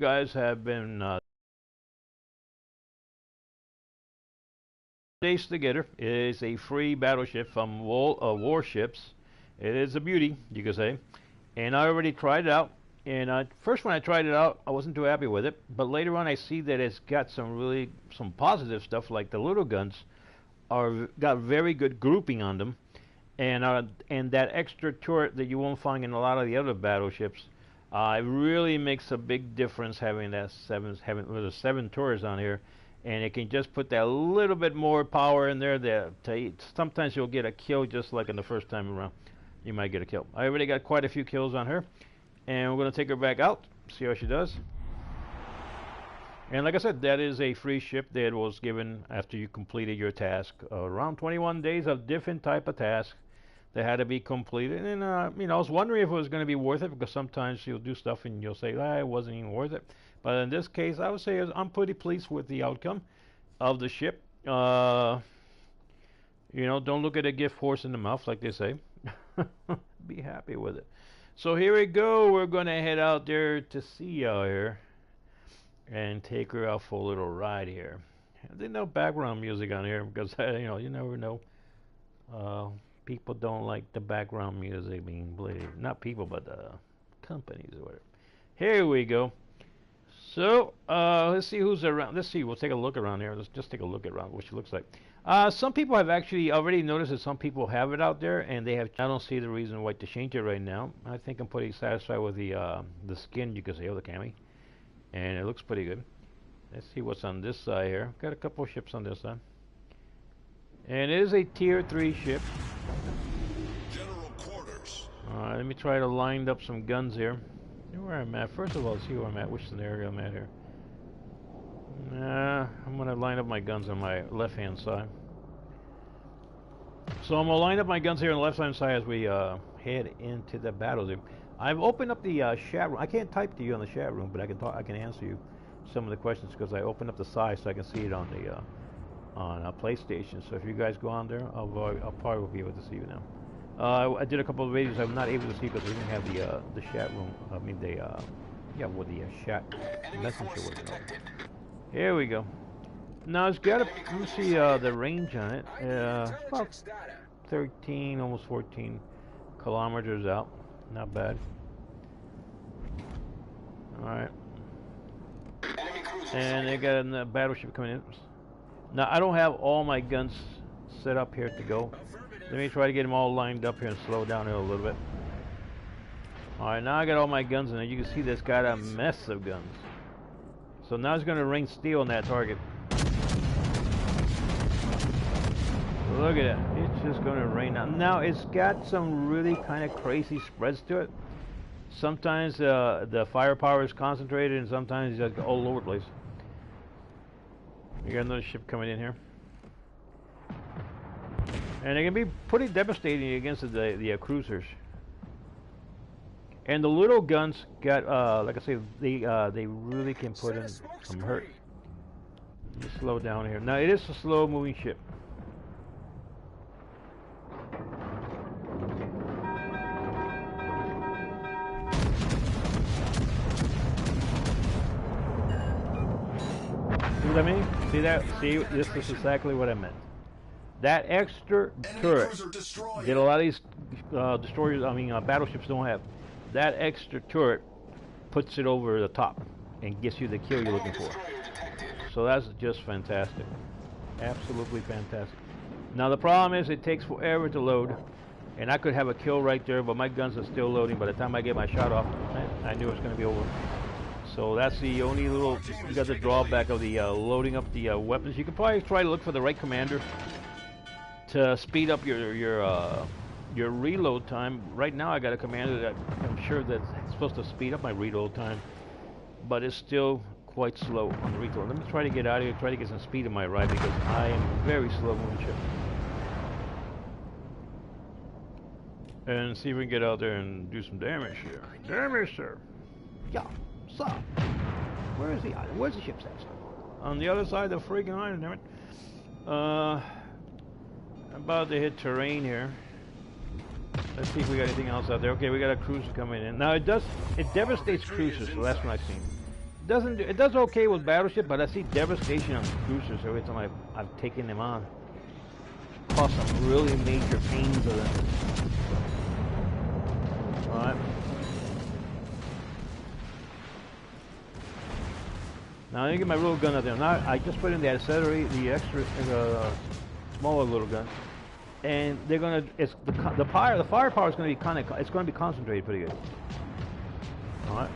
guys have been days together. It is a free battleship from Warships. It is a beauty, you could say. And I already tried it out. And first when I tried it out, I wasn't too happy with it. But later on, I see that it's got some positive stuff, like the little guns are got very good grouping on them, and that extra turret that you won't find in a lot of the other battleships. It really makes a big difference having having the seven turrets on here, and it can just put that little bit more power in there. Sometimes you'll get a kill just like in the first time around. You might get a kill. I already got quite a few kills on her, and we're gonna take her back out, see how she does. And like I said, that is a free ship that was given after you completed your task. Around 21 days of different type of tasks that had to be completed. And I was wondering if it was going to be worth it, because sometimes you'll do stuff and you'll say, it wasn't even worth it. But in this case, I would say I'm pretty pleased with the outcome of the ship. Don't look at a gift horse in the mouth, like they say. Be happy with it. So here we go. We're going to head out there to sea out here and take her out for a little ride here. There's no background music on here because you never know. People don't like the background music being played. Not people, but companies or whatever. Here we go. So let's see who's around. Let's see. We'll take a look around here. Let's just take a look around what she looks like. Some people have actually already noticed that some people have it out there, and they have. I don't see the reason why to change it right now. I think I'm pretty satisfied with the skin, you could say, of the cami, and it looks pretty good. Let's see what's on this side here. Got a couple of ships on this side. And it is a tier 3 ship. General quarters. Alright, let me try to line up some guns here. See where I'm at. First of all, see where I'm at, which scenario I'm at here. I'm going to line up my guns on my left-hand side. So I'm going to line up my guns here on the left-hand side as we head into the battle here. I've opened up the chat room. I can't type to you on the chat room, but I can answer you some of the questions because I opened up the side so I can see it on the on PlayStation. So if you guys go on there, I'll probably be able to see you now. I did a couple of videos I'm not able to see because we didn't have the chat room. I mean the chat messenger working on. Here we go. Now it's got let me see the range on it. About 13, almost 14 kilometers out. Not bad. All right. And they got a battleship coming in. Now I don't have all my guns set up here to go. Let me try to get them all lined up here and slow down here a little bit. Alright, now I got all my guns in there. You can see this got a mess of guns. So now it's going to rain steel on that target. Look at it. It's just going to rain now. Now it's got some really kind of crazy spreads to it. Sometimes the firepower is concentrated and sometimes it's just all over the place. We got another ship coming in here. And it can be pretty devastating against the cruisers. And the little guns got, like I say, they really can put in some hurt. Just slow down here. Now it is a slow moving ship. See what I mean? See that? See, this is exactly what I meant. That extra turret that a lot of these destroyers, battleships don't have. That extra turret puts it over the top and gets you the kill you're looking for. So that's just fantastic. Absolutely fantastic. Now the problem is it takes forever to load, and I could have a kill right there, but my guns are still loading. By the time I get my shot off, I knew it was going to be over. So that's the only you got the drawback of the loading up the weapons. You could probably try to look for the right commander to speed up your reload time. Right now I got a commander that I'm sure that's supposed to speed up my reload time, but it's still quite slow on the reload. Let me try to get out of here, try to get some speed in my ride because I am very slow moving ship. And see if we can get out there and do some damage here. Damage, sir. Yeah. So, where is the island? Where's the ship's at? On the other side of the freaking island, damn it. I'm about to hit terrain here. Let's see if we got anything else out there. Okay, we got a cruiser coming in. Now it devastates cruisers, so that's what I've seen. It does okay with battleship, but I see devastation on cruisers every time I've taken them on. Cause some really major pains of them. Alright. Now I get my little gun out there. Now I just put in the accessory, the extra smaller little gun, and they're gonna. It's the firepower is gonna be it's gonna be concentrated pretty good. All right.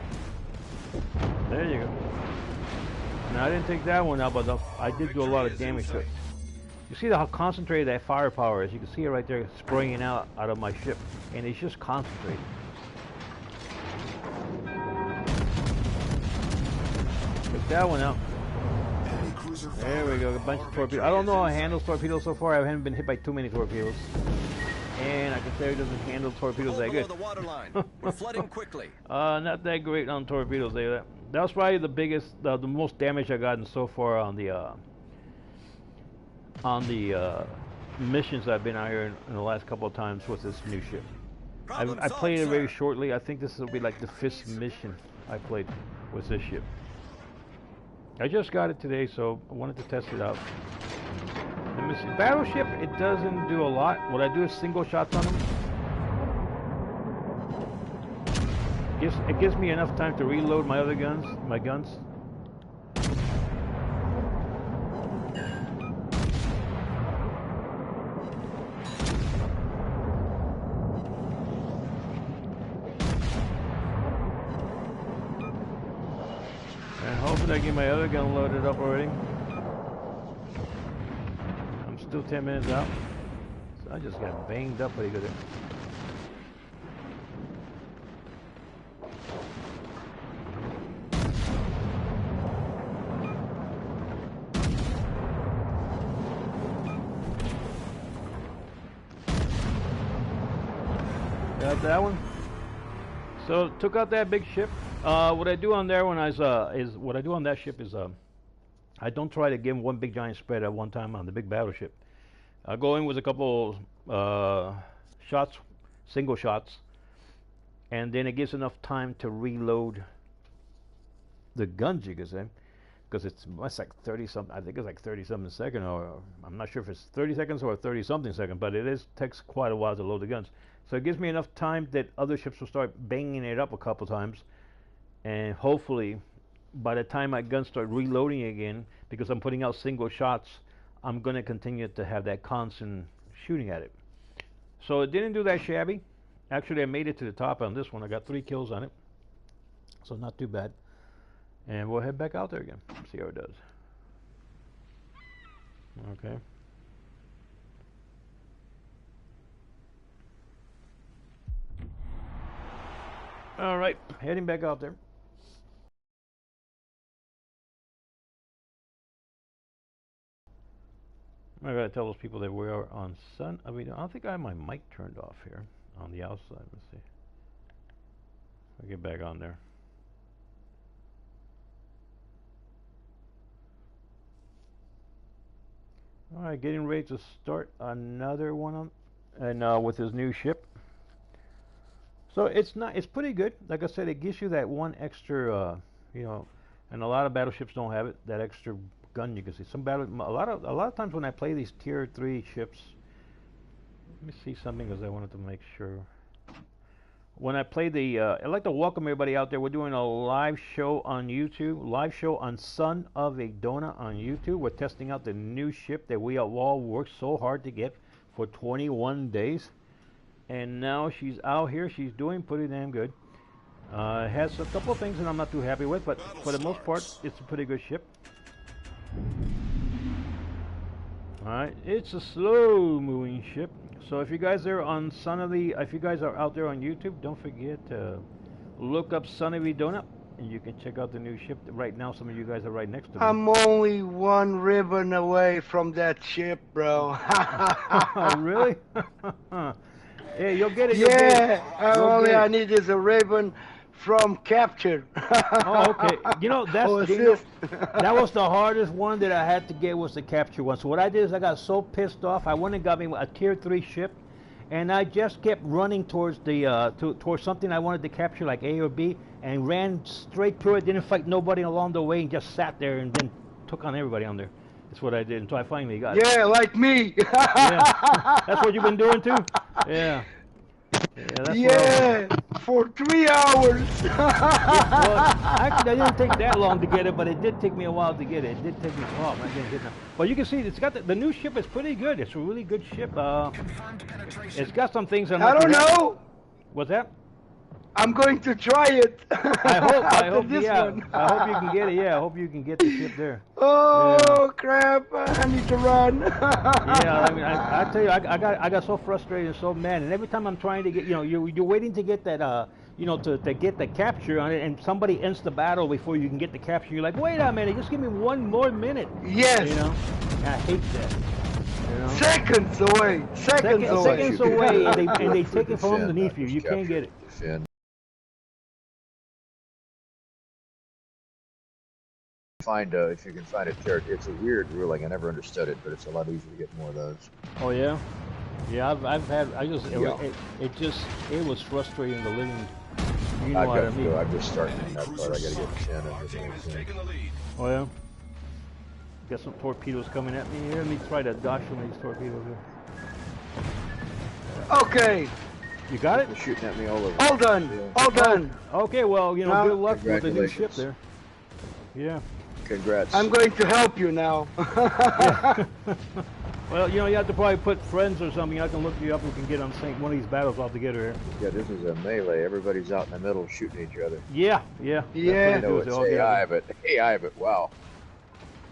There you go. Now I didn't take that one out, but I did do a lot of damage to it. You see how concentrated that firepower is? You can see it right there spraying out of my ship, and it's just concentrated. Took that one out. There we go, a bunch of torpedoes. I don't know how it handles torpedoes so far. I haven't been hit by too many torpedoes. And I can tell it doesn't handle torpedoes that good. The water line. We're flooding quickly. Not that great on torpedoes. That was probably the biggest, the most damage I've gotten so far on the missions I've been out here in the last couple of times with this new ship. I played it very shortly. I think this will be like the 5th mission I played with this ship. I just got it today, so I wanted to test it out. Let me see. Battleship, it doesn't do a lot. What I do is single shots on them. It gives me enough time to reload my other guns, my guns. And hopefully I get my other gun loaded up already. I'm still 10 minutes out. So I just got banged up pretty good there. Got that one. So took out that big ship. What I do on that one is what I do on that ship is I don't try to give one big giant spread at one time on the big battleship. I go in with a couple shots, single shots, and then it gives enough time to reload the guns, you can say, because it's like 30 something. I think it's like 30 something second, or I'm not sure if it's 30 seconds or 30 something second, but takes quite a while to load the guns. So it gives me enough time that other ships will start banging it up a couple times, and hopefully by the time my guns start reloading again, because I'm putting out single shots, I'm going to continue to have that constant shooting at it. So it didn't do that shabby. Actually, I made it to the top on this one. I got 3 kills on it, so not too bad. And we'll head back out there again, see how it does. Okay. All right, heading back out there. I gotta tell those people that we are on sun. I mean, I don't think I have my mic turned off here on the outside. Let's see. I'll get back on there. All right, getting ready to start another one on, and with his new ship. So it's pretty good. Like I said, it gives you that one extra, you know, and a lot of battleships don't have it. That extra gun you can see. A lot of times when I play these tier 3 ships, let me see something because I wanted to make sure. When I play I'd like to welcome everybody out there. We're doing a live show on YouTube, live show on Son of a Donut on YouTube. We're testing out the new ship that we all worked so hard to get for 21 days. And now she's out here. She's doing pretty damn good. It has a couple of things that I'm not too happy with, but for the most part, it's a pretty good ship. Alright, it's a slow-moving ship. So if you guys are on if you guys are out there on YouTube, don't forget to look up Son of a Donut, and you can check out the new ship. Right now, some of you guys are right next to me. I'm only one ribbon away from that ship, bro. Oh, really? Yeah, you'll get it. Yeah, I need is a ribbon from capture. Oh, okay. You know, that was the hardest one that I had to get, was the capture one. So what I did is I got so pissed off, I went and got me a tier 3 ship, and I just kept running towards the towards something I wanted to capture, like A or B, and ran straight through it. Didn't fight nobody along the way, and just sat there and then took on everybody on there. That's what I did until I finally got it. Yeah, like me. Yeah, that's what you've been doing too. Yeah. Yeah, that's Yeah, for 3 hours. well, actually, I didn't take that long to get it, but it did take me a while to get it. It did take me. Oh, I didn't get it. But you can see it's got the new ship is pretty good. It's a really good ship. It's got some things I'm I not don't correct- know. What's that? I'm going to try it. I hope. I After hope. this Yeah. one. I hope you can get it. Yeah. I hope you can get the ship there. Oh crap! I need to run. Yeah. I mean, I tell you, I got so frustrated and so mad, and every time I'm trying to get, you're waiting to get that, to get the capture on it, and somebody ends the battle before you can get the capture. You're like, wait a minute, just give me one more minute. Yes. You know, and I hate that. You know? Seconds away. Seconds away. Seconds away, and they take it from Defend, underneath not you. just You can't capture, get it. defend. If you can find a territory, it's a weird ruling. I never understood it, but it's a lot easier to get more of those. Oh yeah, yeah. I've had. Yeah. It was frustrating to living. You know I've what got I to mean? go. I'm just starting Enemy that part. I cruisers got to get sunk. 10 Our and team has everything. taken the lead. Oh yeah. Got some torpedoes coming at me here. Let me try to dodge some of these torpedoes here. Okay. You got it? They're shooting at me all over. All done. All done. Okay. Well, Now- good luck with the new ship Congratulations. there. Yeah. Congrats. I'm going to help you now. Well, you have to probably put friends or something. I can look you up. We can get on one of these battles all together here. Yeah, this is a melee. Everybody's out in the middle shooting each other. Yeah. Yeah. That's Yeah. what I they know do, it's they all get AI, together. but AI, but wow.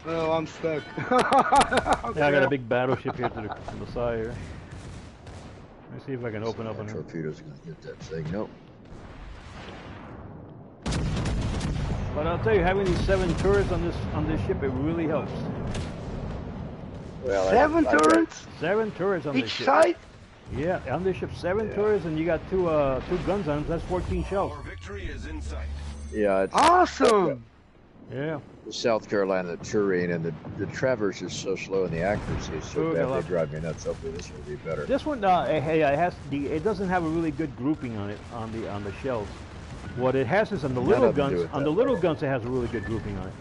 Oh, I'm stuck. Yeah, I got a big battleship here to the side here. Let me see if I can open up on here. Torpedoes are gonna hit that thing. Nope. But I'll tell you, having these 7 turrets on this ship, it really helps. Well, 7 I've got- turrets 7 turrets on this each ship. side. Yeah, on this ship, 7 Yeah. turrets, and you got two guns on them. That's 14 shells. Our victory is in sight. Yeah, it's Awesome. Yeah. the South Carolina terrain, and the traverse is so slow, and the accuracy is so Sure, bad. I They love- drive me nuts. Hopefully, this will be better. This one, it doesn't have a really good grouping on it on the shells. What it has is on the None little of them do guns. it On that the little well. guns, it has a really good grouping on it.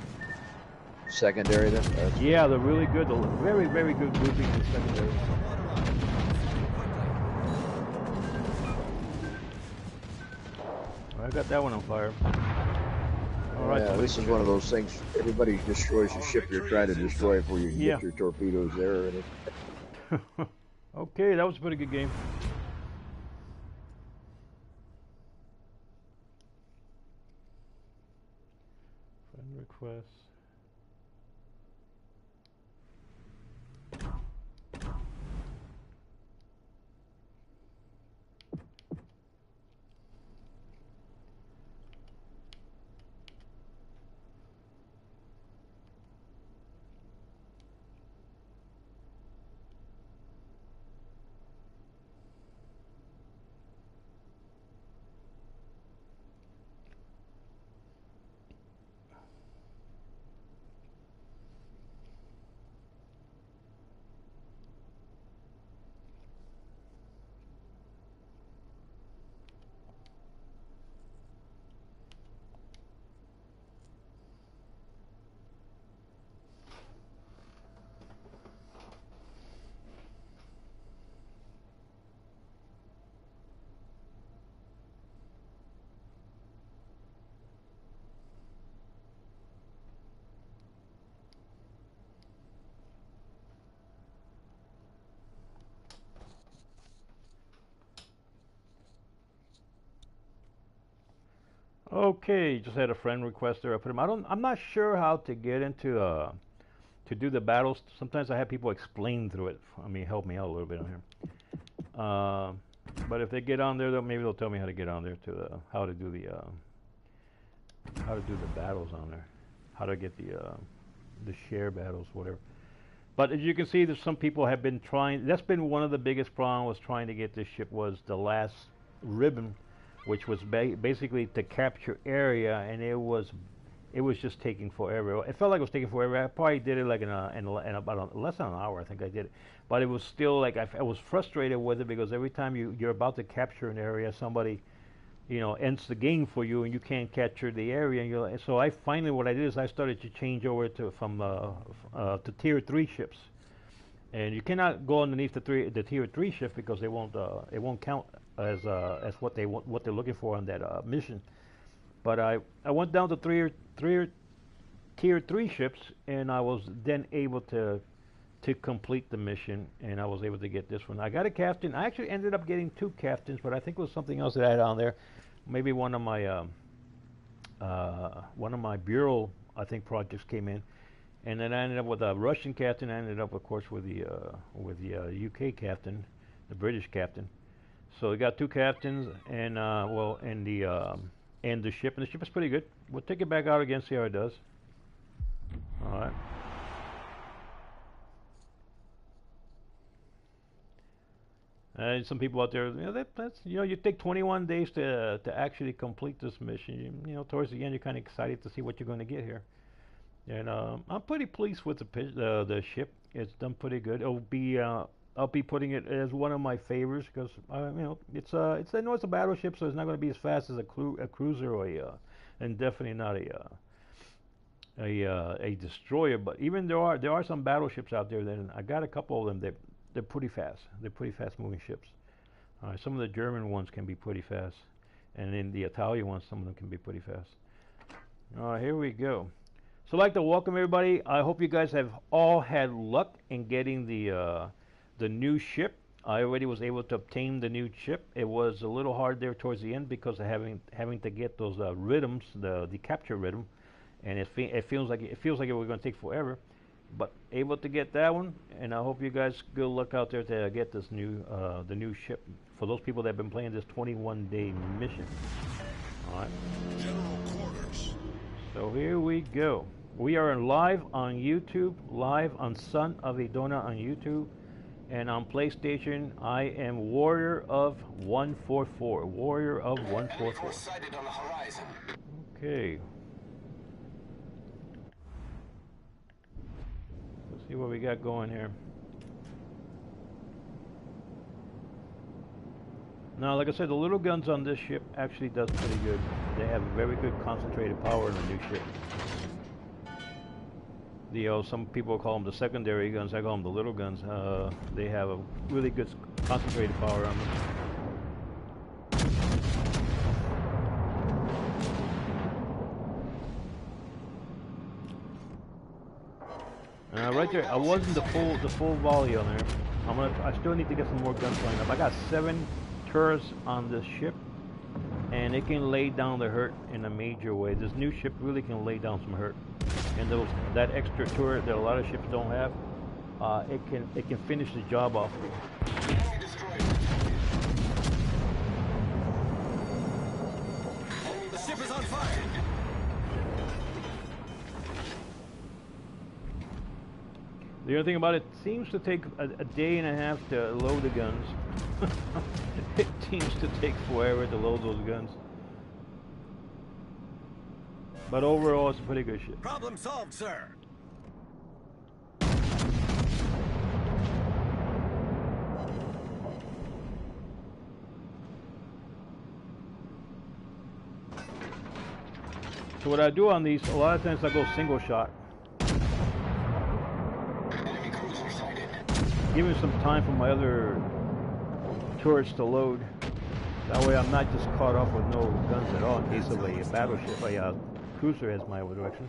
Secondary, then. Yeah, they're really good. They're very, very good grouping in the secondary. I got that one on fire. All right. Yeah, somebody- this is one of those things. Everybody destroys the ship you're trying to destroy before you can Yeah. get your torpedoes there. And it, Okay, that was a pretty good game. Friend request. Okay, just had a friend request there. I put him. I'm not sure how to get into to do the battles. Sometimes I have people explain through it. I mean, help me out a little bit on here. But if they get on there, maybe they'll tell me how to get on there to how to do the battles on there, how to get the share battles, whatever. But as you can see, there's some people have been trying. That's been one of the biggest problems was trying to get this ship was the last ribbon, which was basically to capture area, and it was it was just taking forever. It felt like it was taking forever. I probably did it like in about less than an hour. I think I did it, but it was still like I was frustrated with it because every time you're about to capture an area, somebody, ends the game for you, and you can't capture the area. And so I finally what I did is I started to change over to tier 3 ships, and you cannot go underneath the tier 3 ship because it won't count as what they're looking for on that mission. But I went down to tier 3 ships, and I was then able to complete the mission, and I was able to get this one. I got a captain. I actually ended up getting 2 captains, but I think it was something else that I had on there. Maybe one of my bureau, I think, projects came in, and then I ended up with a Russian captain. I ended up, of course, with the UK captain, the British captain. So we got 2 captains, and the ship, and the ship is pretty good. We'll take it back out again, see how it does. All right. Some people out there, that's you take 21 days to actually complete this mission. Towards the end, you're kind of excited to see what you're going to get here. And I'm pretty pleased with the ship. It's done pretty good. I'll be putting it as one of my favorites because it's a battleship, so it's not going to be as fast as a cruiser and definitely not a destroyer. But even there are some battleships out there that I got a couple of them. They're pretty fast. They're pretty fast moving ships. Some of the German ones can be pretty fast, and in the Italian ones, some of them can be pretty fast. Here we go. So I'd like to welcome everybody. I hope you guys have all had luck in getting the new ship. I already was able to obtain the new ship. It was a little hard there towards the end because of having to get those rhythms, the capture rhythm, and it feels like it was going to take forever, but able to get that one. And I hope you guys good luck out there to get this the new ship for those people that have been playing this 21-day mission. All right. General quarters. So here we go. We are live on YouTube, live on Son of Idona on YouTube. And on PlayStation, I am Warrior of 144. Warrior of 144. Sighted on the horizon. Okay. Let's see what we got going here. Now, like I said, the little guns on this ship actually does pretty good. They have very good concentrated power in the new ship. Some people call them the secondary guns. I call them the little guns. They have a really good concentrated power on them. Right there, I wasn't the full volley on there. I still need to get some more guns lined up. I got 7 turrets on this ship, and it can lay down the hurt in a major way. This new ship really can lay down some hurt. And that extra turret that a lot of ships don't have, it can finish the job off. The ship is on fire. The other thing about it seems to take a day and a half to load the guns. It seems to take forever to load those guns. But overall, it's a pretty good ship. Problem solved, sir. So what I do on these, a lot of times I go single shot. Enemy cruiser sighted. Giving some time for my other turrets to load. That way I'm not just caught off with no guns at all in case of a battleship, a cruiser has my direction.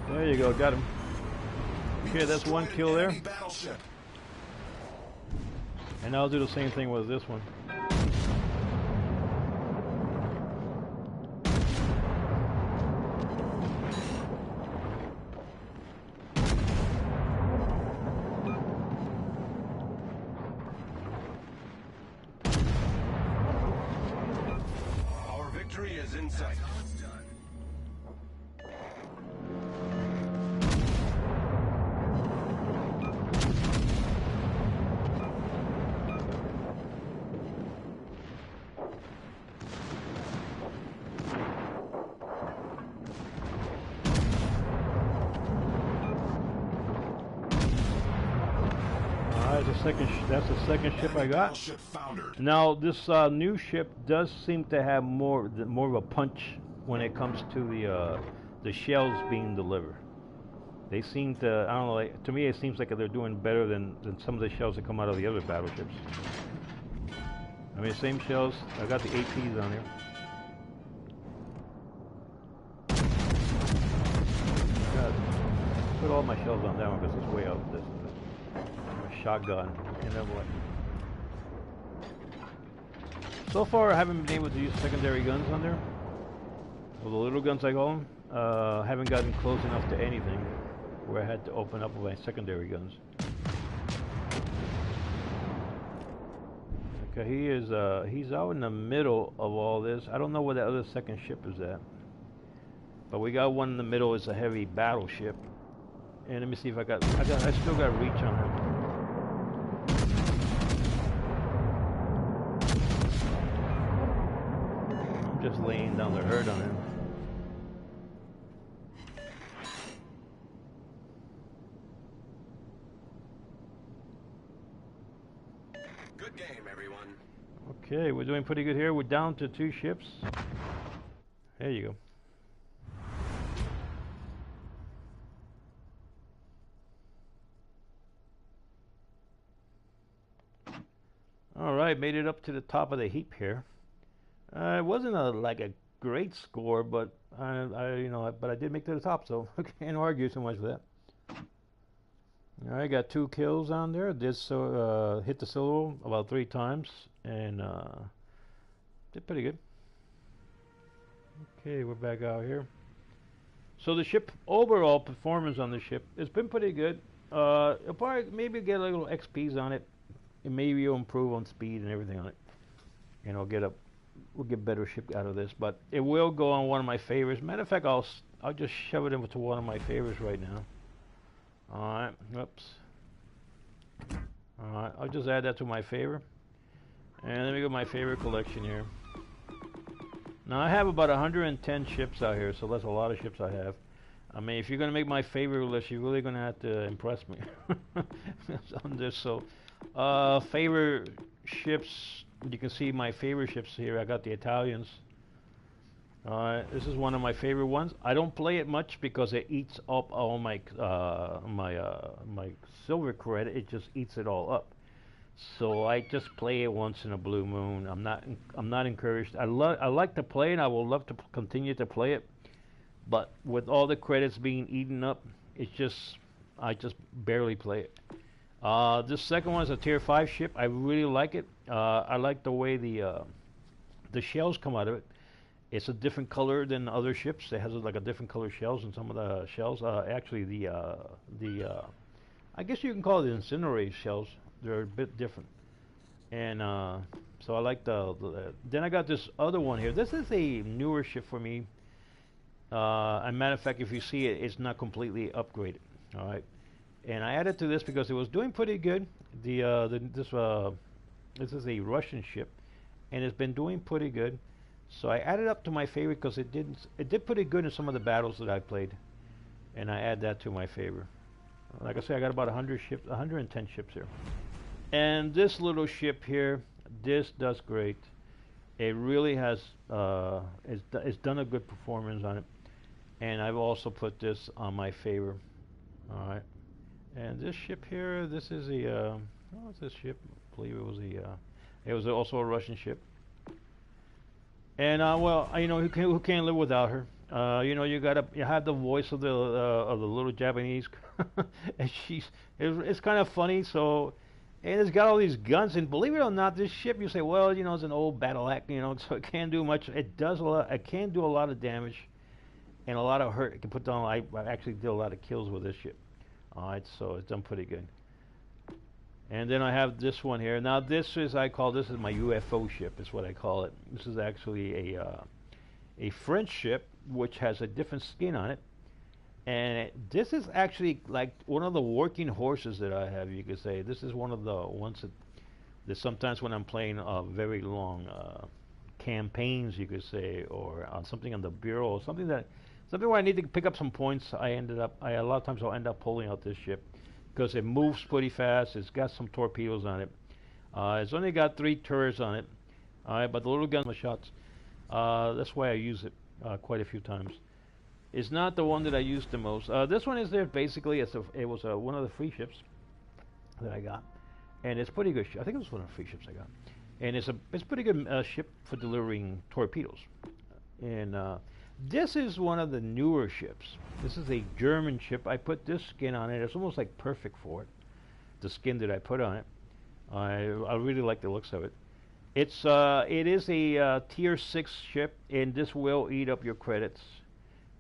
There you go, got him. Okay, that's one kill there. And I'll do the same thing with this one. Our victory is in sight. That's the second ship I got. Warship foundered. Now this new ship does seem to have more of a punch when it comes to the shells being delivered. They seem to, I don't know, like, to me it seems like they're doing better than some of the shells that come out of the other battleships. I mean, same shells. I got the APs on there. God, put all my shells on that one because it's way out of distance. Shotgun, and then what? So far, I haven't been able to use secondary guns on there. Well, the little guns I call them. Haven't gotten close enough to anything where I had to open up with my secondary guns. Okay, he's out in the middle of all this. I don't know where the other second ship is at, but we got one in the middle. It's a heavy battleship, and let me see if I still got reach on him. I'm just laying down the hurt on him. Good game, everyone. Okay, we're doing pretty good here. We're down to 2 ships. There you go. All right, made it up to the top of the heap here. It wasn't like a great score, but but I did make it to the top, so I can't argue so much with that. All right, got 2 kills on there. Did hit the silo about 3 times and did pretty good. Okay, we're back out here. So the ship overall performance on the ship has been pretty good. It'll probably maybe get a little XPs on it, and maybe you'll improve on speed and everything on it. And we'll get better ship out of this, but it will go on one of my favorites. Matter of fact, I'll just shove it into one of my favorites right now. Alright, whoops. Alright, I'll just add that to my favorite. And let me go to my favorite collection here. Now I have about 110 ships out here, so that's a lot of ships I have. I mean, if you're going to make my favorite list, you're really going to have to impress me on this. So, favorite ships, you can see my favorite ships here. I got the Italians. This is one of my favorite ones. I don't play it much because it eats up all my my silver credit. It just eats it all up. So I just play it once in a blue moon. I'm not encouraged. I like to play it. I will love to continue to play it. But with all the credits being eaten up, I just barely play it. This second one is a tier 5 ship. I really like it. I like the way the shells come out of it. It's a different color than other ships. It has like a different color shells in some of the shells. Actually, I guess you can call it incinerated shells. They're a bit different. And so I like then I got this other one here. This is a newer ship for me. As a matter of fact, if you see it, it's not completely upgraded. All right. And I added to this because it was doing pretty good. This is a Russian ship, and it's been doing pretty good. So I added up to my favorite because it did pretty good in some of the battles that I played, and I add that to my favorite. Like I said, I got about 110 ships here. And this little ship here, this does great. It really has it's done a good performance on it, and I've also put this on my favorite. All right. And this ship here, this is what's this ship? I believe it was also a Russian ship. And well, who can't live without her? You have the voice of the little Japanese, and it's kind of funny. So, and it's got all these guns, and believe it or not, this ship, you say, well, it's an old battle act, so it can't do much. It does a lot. It can do a lot of damage, and a lot of hurt. It can put down. I actually did a lot of kills with this ship. All right, so it's done pretty good. And then I have this one here. Now this is my UFO ship, is what I call it. This is actually a French ship which has a different skin on it, and this is actually like one of the working horses that I have. You could say this is one of the ones that sometimes when I'm playing very long campaigns, you could say, or something on the bureau, or something where I need to pick up some points. A lot of times I'll end up pulling out this ship. because it moves pretty fast. It's got some torpedoes on it. It's only got 3 turrets on it. Alright, but the little gun shots. That's why I use it quite a few times. It's not the one that I use the most. This one is there basically. It was one of the free ships that I got, and it's pretty good. I think it was one of the free ships I got, and it's pretty good ship for delivering torpedoes. And this is one of the newer ships. This is a German ship. I put this skin on it. It's almost like perfect for it. The skin that I put on it. I really like the looks of it. It is a tier 6 ship, and this will eat up your credits.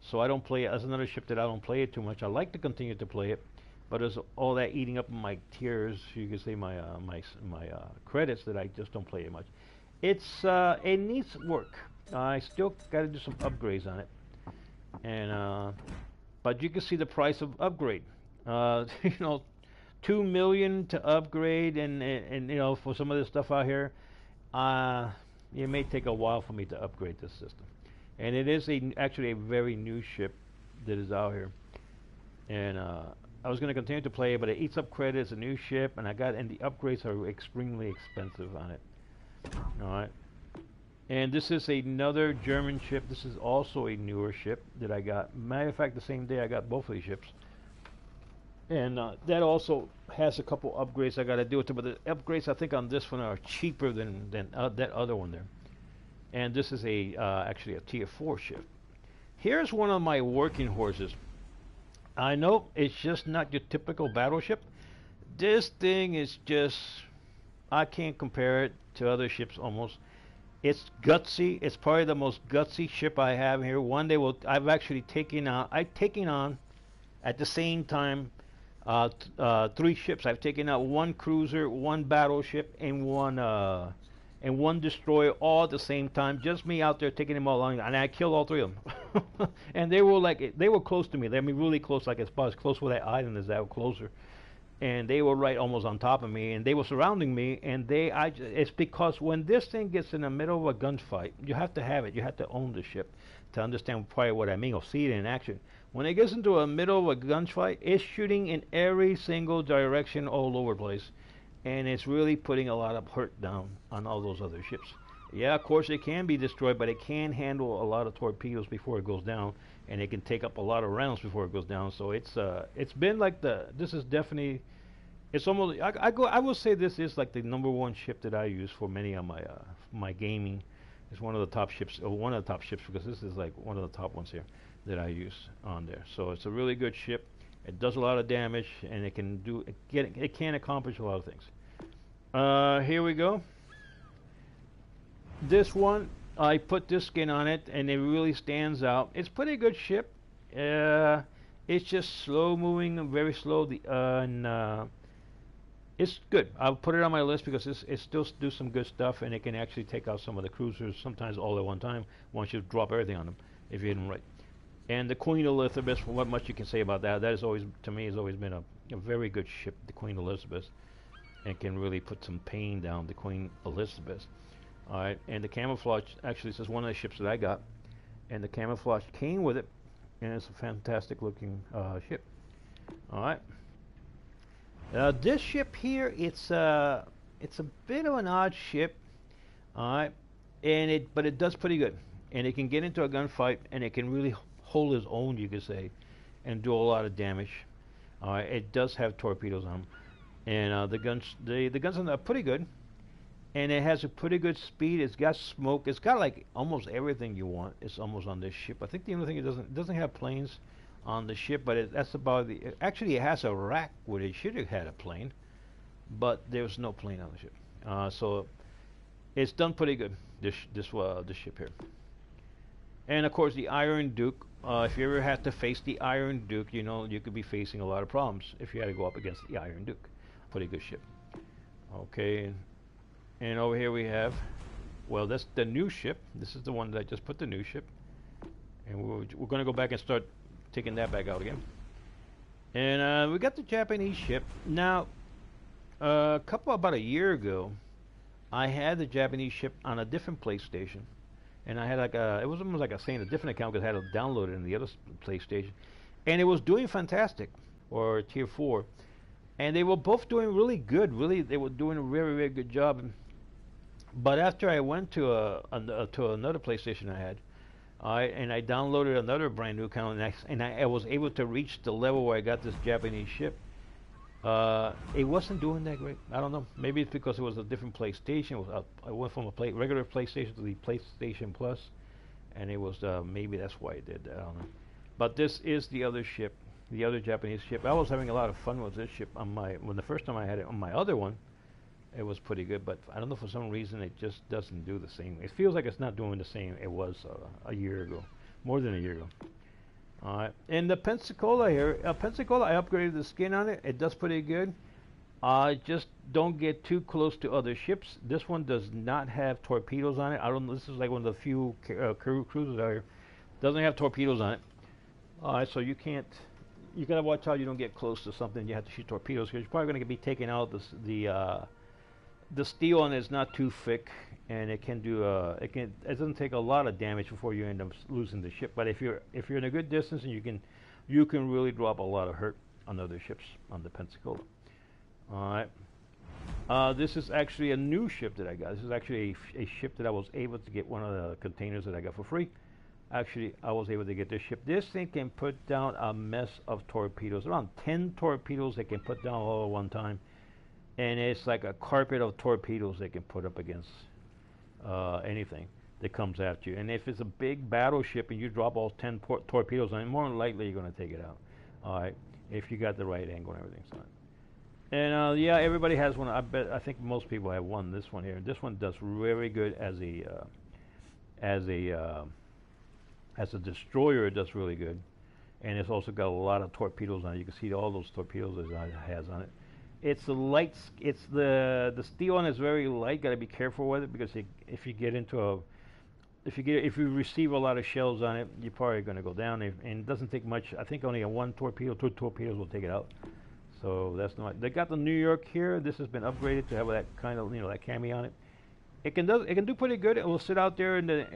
So I don't play it. That's another ship that I don't play it too much. I like to continue to play it, but there's all that eating up my tiers. You can say my credits that I just don't play it much. It needs work. I still got to do some upgrades on it, and but you can see the price of upgrade. You know, 2 million to upgrade, and you know, for some of this stuff out here, it may take a while for me to upgrade this system. And it is actually a very new ship that is out here. And I was going to continue to play it, but it eats up credits. A new ship, and the upgrades are extremely expensive on it. All right. And this is another German ship. This is also a newer ship that I got. Matter of fact, the same day I got both of these ships. And that also has a couple upgrades I got to do to it. But the upgrades I think on this one are cheaper than that other one there. And this is actually a tier 4 ship. Here's one of my working horses. I know it's just not your typical battleship. This thing is just, I can't compare it to other ships almost. It's gutsy. It's probably the most gutsy ship I have here. I've actually taken on at the same time 3 ships. I've taken out 1 cruiser, 1 battleship, and one destroyer all at the same time. Just me out there taking them all along, and I killed all 3 of them. And they were close to me. They were really close, like as far as close where that island is, that closer. And they were right almost on top of me, and they were surrounding me. And it's because when this thing gets in the middle of a gunfight, you have to have it. You have to own the ship to understand probably what I mean or see it in action. When it gets into a middle of a gunfight, it's shooting in every single direction all over the place. And it's really putting a lot of hurt down on all those other ships. Yeah, of course it can be destroyed, but it can handle a lot of torpedoes before it goes down, and it can take up a lot of rounds before it goes down. So it's been like this is definitely, it's almost, I will say this is like the #1 ship that I use for many of my gaming. It's one of the top ships, because this is like one of the top ones here that I use on there. So it's a really good ship. It does a lot of damage, and it can accomplish a lot of things. Here we go. This one, I put this skin on it, and it really stands out. It's a pretty good ship. It's just slow moving, very slow. It's good. I'll put it on my list because it still do some good stuff, and it can actually take out some of the cruisers, sometimes all at one time, once you drop everything on them, if you hit them right. And the Queen Elizabeth, what much you can say about that? That is always, to me, has always been a very good ship, the Queen Elizabeth, and can really put some pain down the Queen Elizabeth. All right, and the camouflage, actually, this is one of the ships that I got, and the camouflage came with it, and it's a fantastic looking ship. All right. This ship here, it's a bit of an odd ship. All right, but it does pretty good, and it can get into a gunfight, and it can really hold its own, you could say, and do a lot of damage. It does have torpedoes on them, and the guns on are pretty good, and it has a pretty good speed. It's got smoke. It's got like almost everything you want. It's almost on this ship. I think the only thing it doesn't have planes on the ship, but that's about the. Actually, it has a rack where it should have had a plane, but there's no plane on the ship. So it's done pretty good. This ship here. And of course, the Iron Duke. If you ever had to face the Iron Duke, you know you could be facing a lot of problems if you had to go up against the Iron Duke. Pretty good ship. Okay, and over here we have, well, that's the new ship. This is the one that I just put the new ship, and we're going to go back and start taking that back out again. And we got the Japanese ship. Now, about a year ago, I had the Japanese ship on a different PlayStation. And I had it was almost like a different account because I had it downloaded in the other PlayStation. And it was doing fantastic, or tier 4. and they were both doing really good. Really, they were doing a very, very good job. But after I went to another PlayStation I had, I downloaded another brand new account, and I was able to reach the level where I got this Japanese ship. It wasn't doing that great. I don't know. Maybe it's because it was a different PlayStation. I went from a regular PlayStation to the PlayStation Plus, and it was maybe that's why it did that. I don't know. But this is the other ship, the other Japanese ship. I was having a lot of fun with this ship on when the first time I had it on my other one. It was pretty good, but I don't know, for some reason it just doesn't do the same. It feels like it's not doing the same it was a year ago, more than a year ago. All right, and the Pensacola here, Pensacola, I upgraded the skin on it. It does pretty good. Just don't get too close to other ships. This one does not have torpedoes on it. I don't know. This is like one of the few cruisers out here. Doesn't have torpedoes on it. All right, so you can't. You gotta watch out you don't get close to something. You have to shoot torpedoes because you're probably gonna be taking out the steel on it is not too thick, and it can do it doesn't take a lot of damage before you end up losing the ship. But if you're in a good distance, and you can really drop a lot of hurt on other ships on the Pensacola. All right. This is actually a new ship that I got. This is actually a ship that I was able to get, one of the containers that I got for free. Actually, I was able to get this ship. This thing can put down a mess of torpedoes, around 10 torpedoes they can put down all at one time. And it's like a carpet of torpedoes they can put up against anything that comes after you. And if it's a big battleship and you drop all 10 torpedoes on it, more than likely you're going to take it out. All right, if you got the right angle and everything. And yeah, everybody has one. I think most people have one. This one here. This one does very good as a destroyer. It does really good, and it's also got a lot of torpedoes on it. You can see all those torpedoes that it has on it. It's the light. It's the steel on it is very light. Got to be careful with it because if you receive a lot of shells on it, you're probably going to go down. And it doesn't take much. I think only two torpedoes will take it out. So that's not. They got the New York here. This has been upgraded to have that kind of that cami on it. It can do pretty good. It will sit out there in the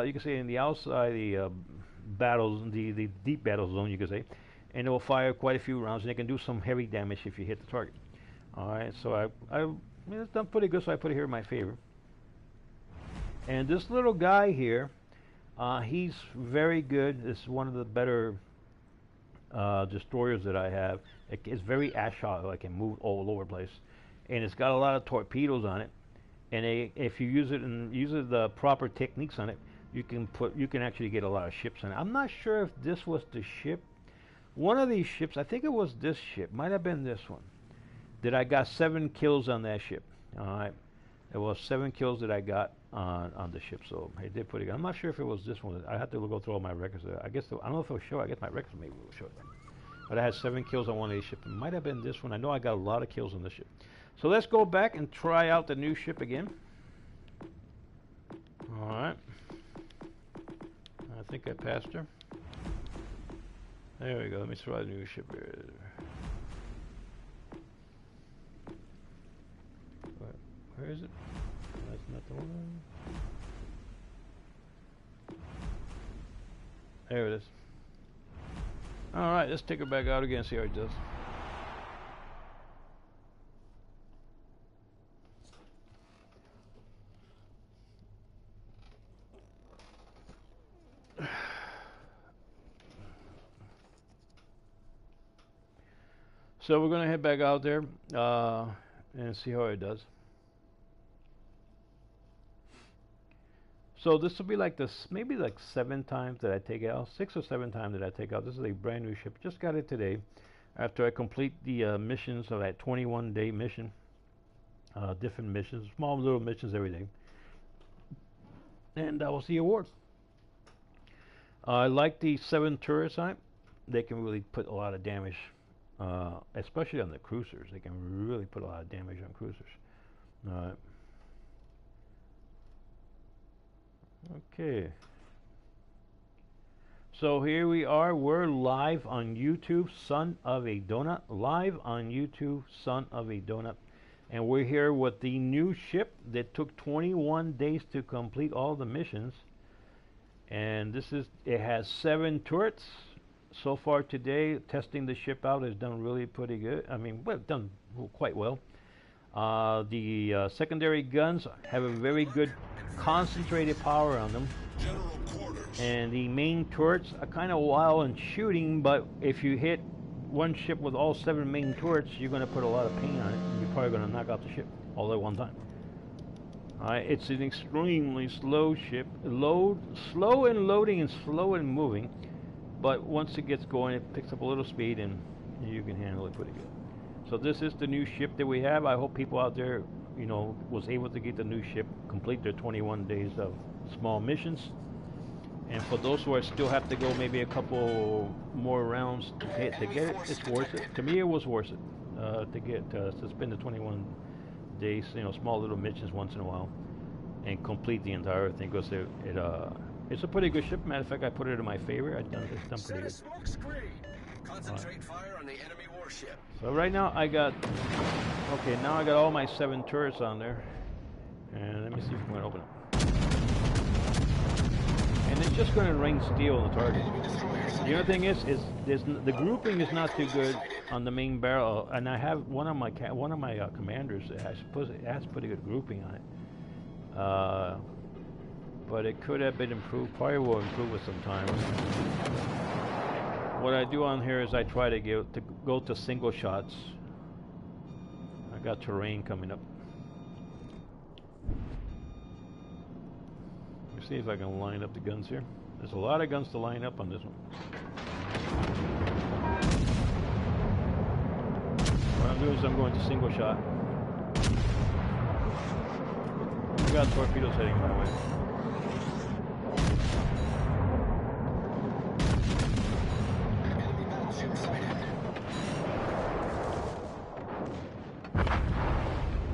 you can say in the outside the battles, the deep battle zone, you can say, and it will fire quite a few rounds, and it can do some heavy damage if you hit the target. All right, so it's done pretty good, so I put it here in my favor. And this little guy here, he's very good. This is one of the better destroyers that I have. It's very agile. It can move all over the place, and it's got a lot of torpedoes on it. And if you use the proper techniques on it, you can actually get a lot of ships on it. I'm not sure if this was the ship. One of these ships, I think it was this ship, might have been this one, that I got 7 kills on that ship. All right, it was 7 kills that I got on the ship, so I did pretty good. I'm not sure if it was this one. I have to go through all my records. I guess I don't know if it will show. I guess my records maybe will show it. But I had 7 kills on one of these ships. It might have been this one. I know I got a lot of kills on this ship. So let's go back and try out the new ship again. All right. I think I passed her. There we go. Let me try the new ship here. Where is it? That's not the one. There it is. All right, let's take her back out again, see how it does. So we're going to head back out there and see how it does. So this will be like this, maybe like 7 times that I take it out, 6 or 7 times that I take out. This is a brand new ship. Just got it today after I complete the missions of that 21-day mission. Different missions, small little missions every day. And that was the award. I like the 7 turrets on it. They can really put a lot of damage. Especially on the cruisers, they can really put a lot of damage on cruisers. All right. Okay. So here we are. We're live on YouTube, Son of a Donut. Live on YouTube, Son of a Donut. And we're here with the new ship that took 21 days to complete all the missions. And it has 7 turrets, so far today, testing the ship out has done really pretty good. I mean, well, done quite well. The secondary guns have a very good concentrated power on them. General quarters. And the main turrets are kind of wild in shooting, but if you hit one ship with all 7 main turrets, you're going to put a lot of pain on it. And you're probably going to knock out the ship all at one time. It's an extremely slow ship. Slow in loading and slow in moving. But once it gets going, it picks up a little speed and you can handle it pretty good. So this is the new ship that we have. I hope people out there, you know, was able to get the new ship, complete their 21 days of small missions. And for those who still have to go maybe a couple more rounds to get it, it's worth it. To me, it was worth it to spend the 21 days, you know, small little missions once in a while, and complete the entire thing, because it's a pretty good ship. Matter of fact, I put it in my favorite. It's done pretty good. Smoke screen. Concentrate fire on the enemy warship. So right now I got all my 7 turrets on there, and let me see if we can open it. And it's just going to rain steel on the target. The other thing is the grouping is not too good on the main barrel, and I have one of my commanders that has pretty good grouping on it. But it could have been improved. Probably will improve with some time. What I do on here is I try to go to single shots. I got terrain coming up. Let me see if I can line up the guns here. There's a lot of guns to line up on this one. What I'm doing is I'm going to single shot. I got torpedoes heading my way.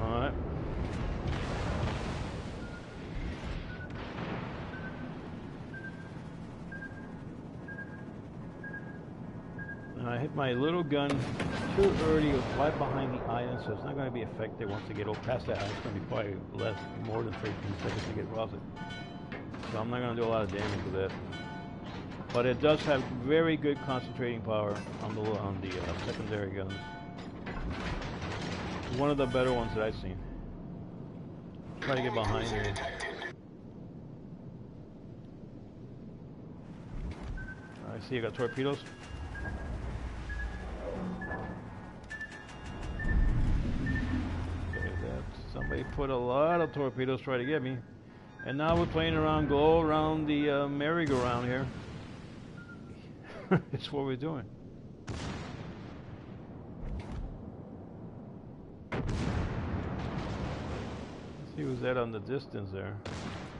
Alright. I hit my little gun too early. It was right behind the island, so it's not going to be effective once they get past that island. It's going to be probably more than 13 seconds to get across it. So I'm not going to do a lot of damage with that. But it does have very good concentrating power on the secondary guns. One of the better ones that I've seen. Try to get behind here. I see you got torpedoes. Somebody put a lot of torpedoes trying to get me. And now we're playing around, go around the merry-go-round here. It's what we're doing. Let's see who's that on the distance there.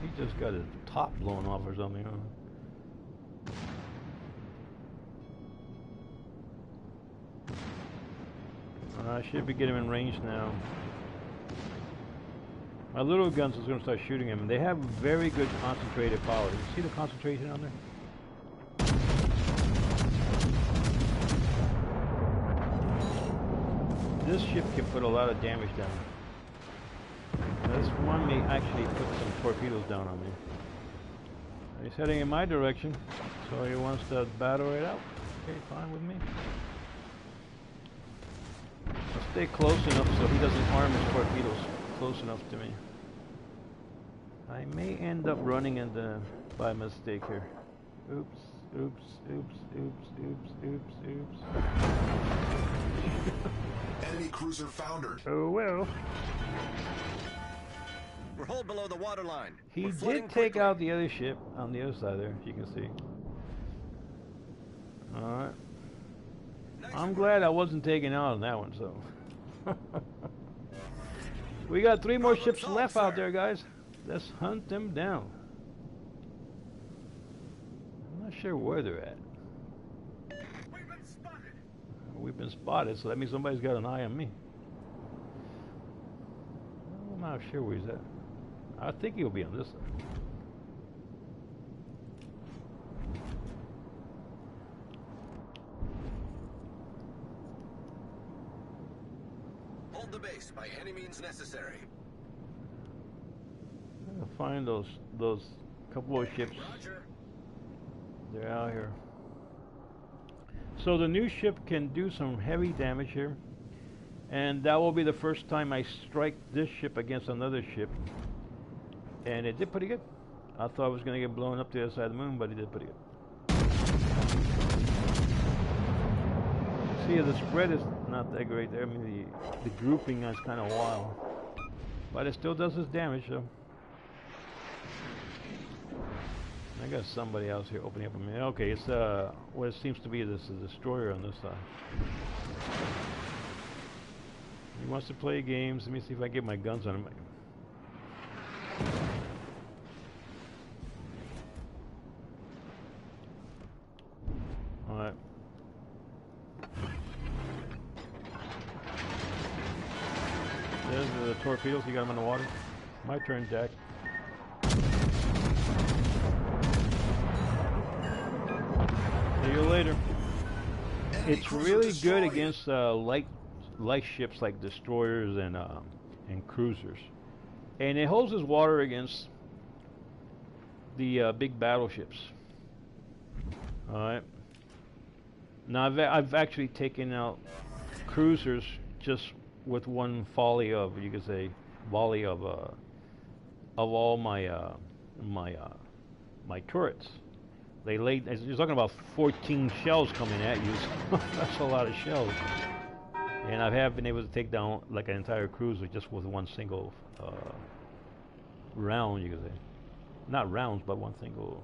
He just got his top blown off or something, huh? I should be getting him in range now. My little guns is going to start shooting him, and they have very good concentrated power. You see the concentration on there? This ship can put a lot of damage down. Now, this one may actually put some torpedoes down on me. He's heading in my direction, so he wants to battle it out. Okay, fine with me. I'll stay close enough so he doesn't arm his torpedoes close enough to me. I may end up running into by mistake here. Oops, oops, oops, oops, oops, oops, oops. Enemy cruiser foundered. Oh well. We're holed below the waterline. He did take out the other ship on the other side there, as you can see. Alright. I'm glad I wasn't taken out on that one, so. We got 3 more ships left out there, guys. Let's hunt them down. I'm not sure where they're at. We've been spotted. We've been spotted, so that means somebody's got an eye on me. I'm not sure where he's at. I think he'll be on this side. Hold the base by any means necessary. I'm gonna find those couple of ships. Roger. They're out here. So the new ship can do some heavy damage here, and that will be the first time I strike this ship against another ship, and it did pretty good. I thought I was going to get blown up to the other side of the moon, but it did pretty good. See, the spread is not that great there. I mean, the grouping is kind of wild, but it still does its damage, though. I got somebody else here opening up a minute. Okay, it's what it seems to be this destroyer on this side. He wants to play games. Let me see if I get my guns on him. All right. There's the torpedoes. You got them in the water. My turn, Jack. See you later. It's really good against light ships like destroyers and cruisers, and it holds its water against the big battleships. All right. Now I've actually taken out cruisers just with one volley of, you could say, volley of all my my turrets. They laid. You're talking about 14 shells coming at you. So that's a lot of shells. And I have been able to take down like an entire cruiser just with one single round, you could say. Not rounds, but one single.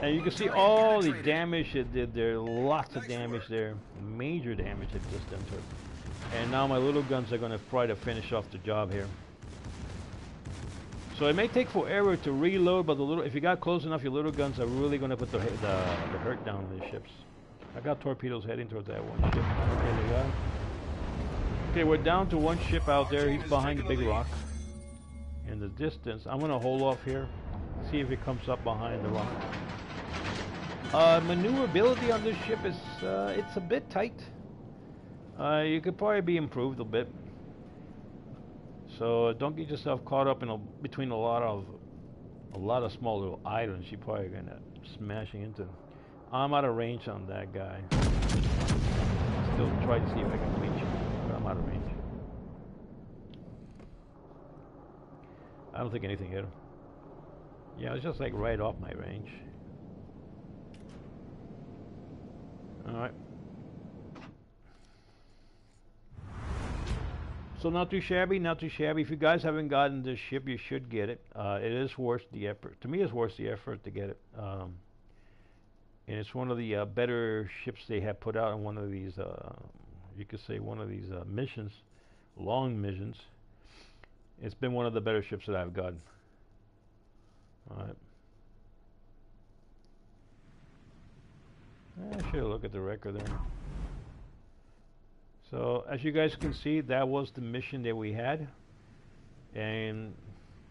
And you can see all the damage it did there. Lots of damage there. Major damage it just done to it. And now my little guns are going to try to finish off the job here. So it may take forever to reload, but if you got close enough, your little guns are really going to put the hurt down on these ships. I got torpedoes heading towards that one ship. Okay, they got him. Okay, we're down to one ship out there. He's behind the big rock. In the distance, I'm going to hold off here. See if he comes up behind the rock. Maneuverability on this ship is it's a bit tight. You could probably be improved a bit. So don't get yourself caught up in between a lot of small little islands. You're probably gonna smashing into. I'm out of range on that guy. Still try to see if I can reach him, but I'm out of range. I don't think anything hit him. Yeah, it's just like right off my range. All right. So not too shabby, not too shabby. If you guys haven't gotten this ship, you should get it. It is worth the effort. To me, it's worth the effort to get it. And it's one of the better ships they have put out on one of these, you could say one of these missions, long missions. It's been one of the better ships that I've gotten. All right. I should look at the record there. So as you guys can see, that was the mission that we had, and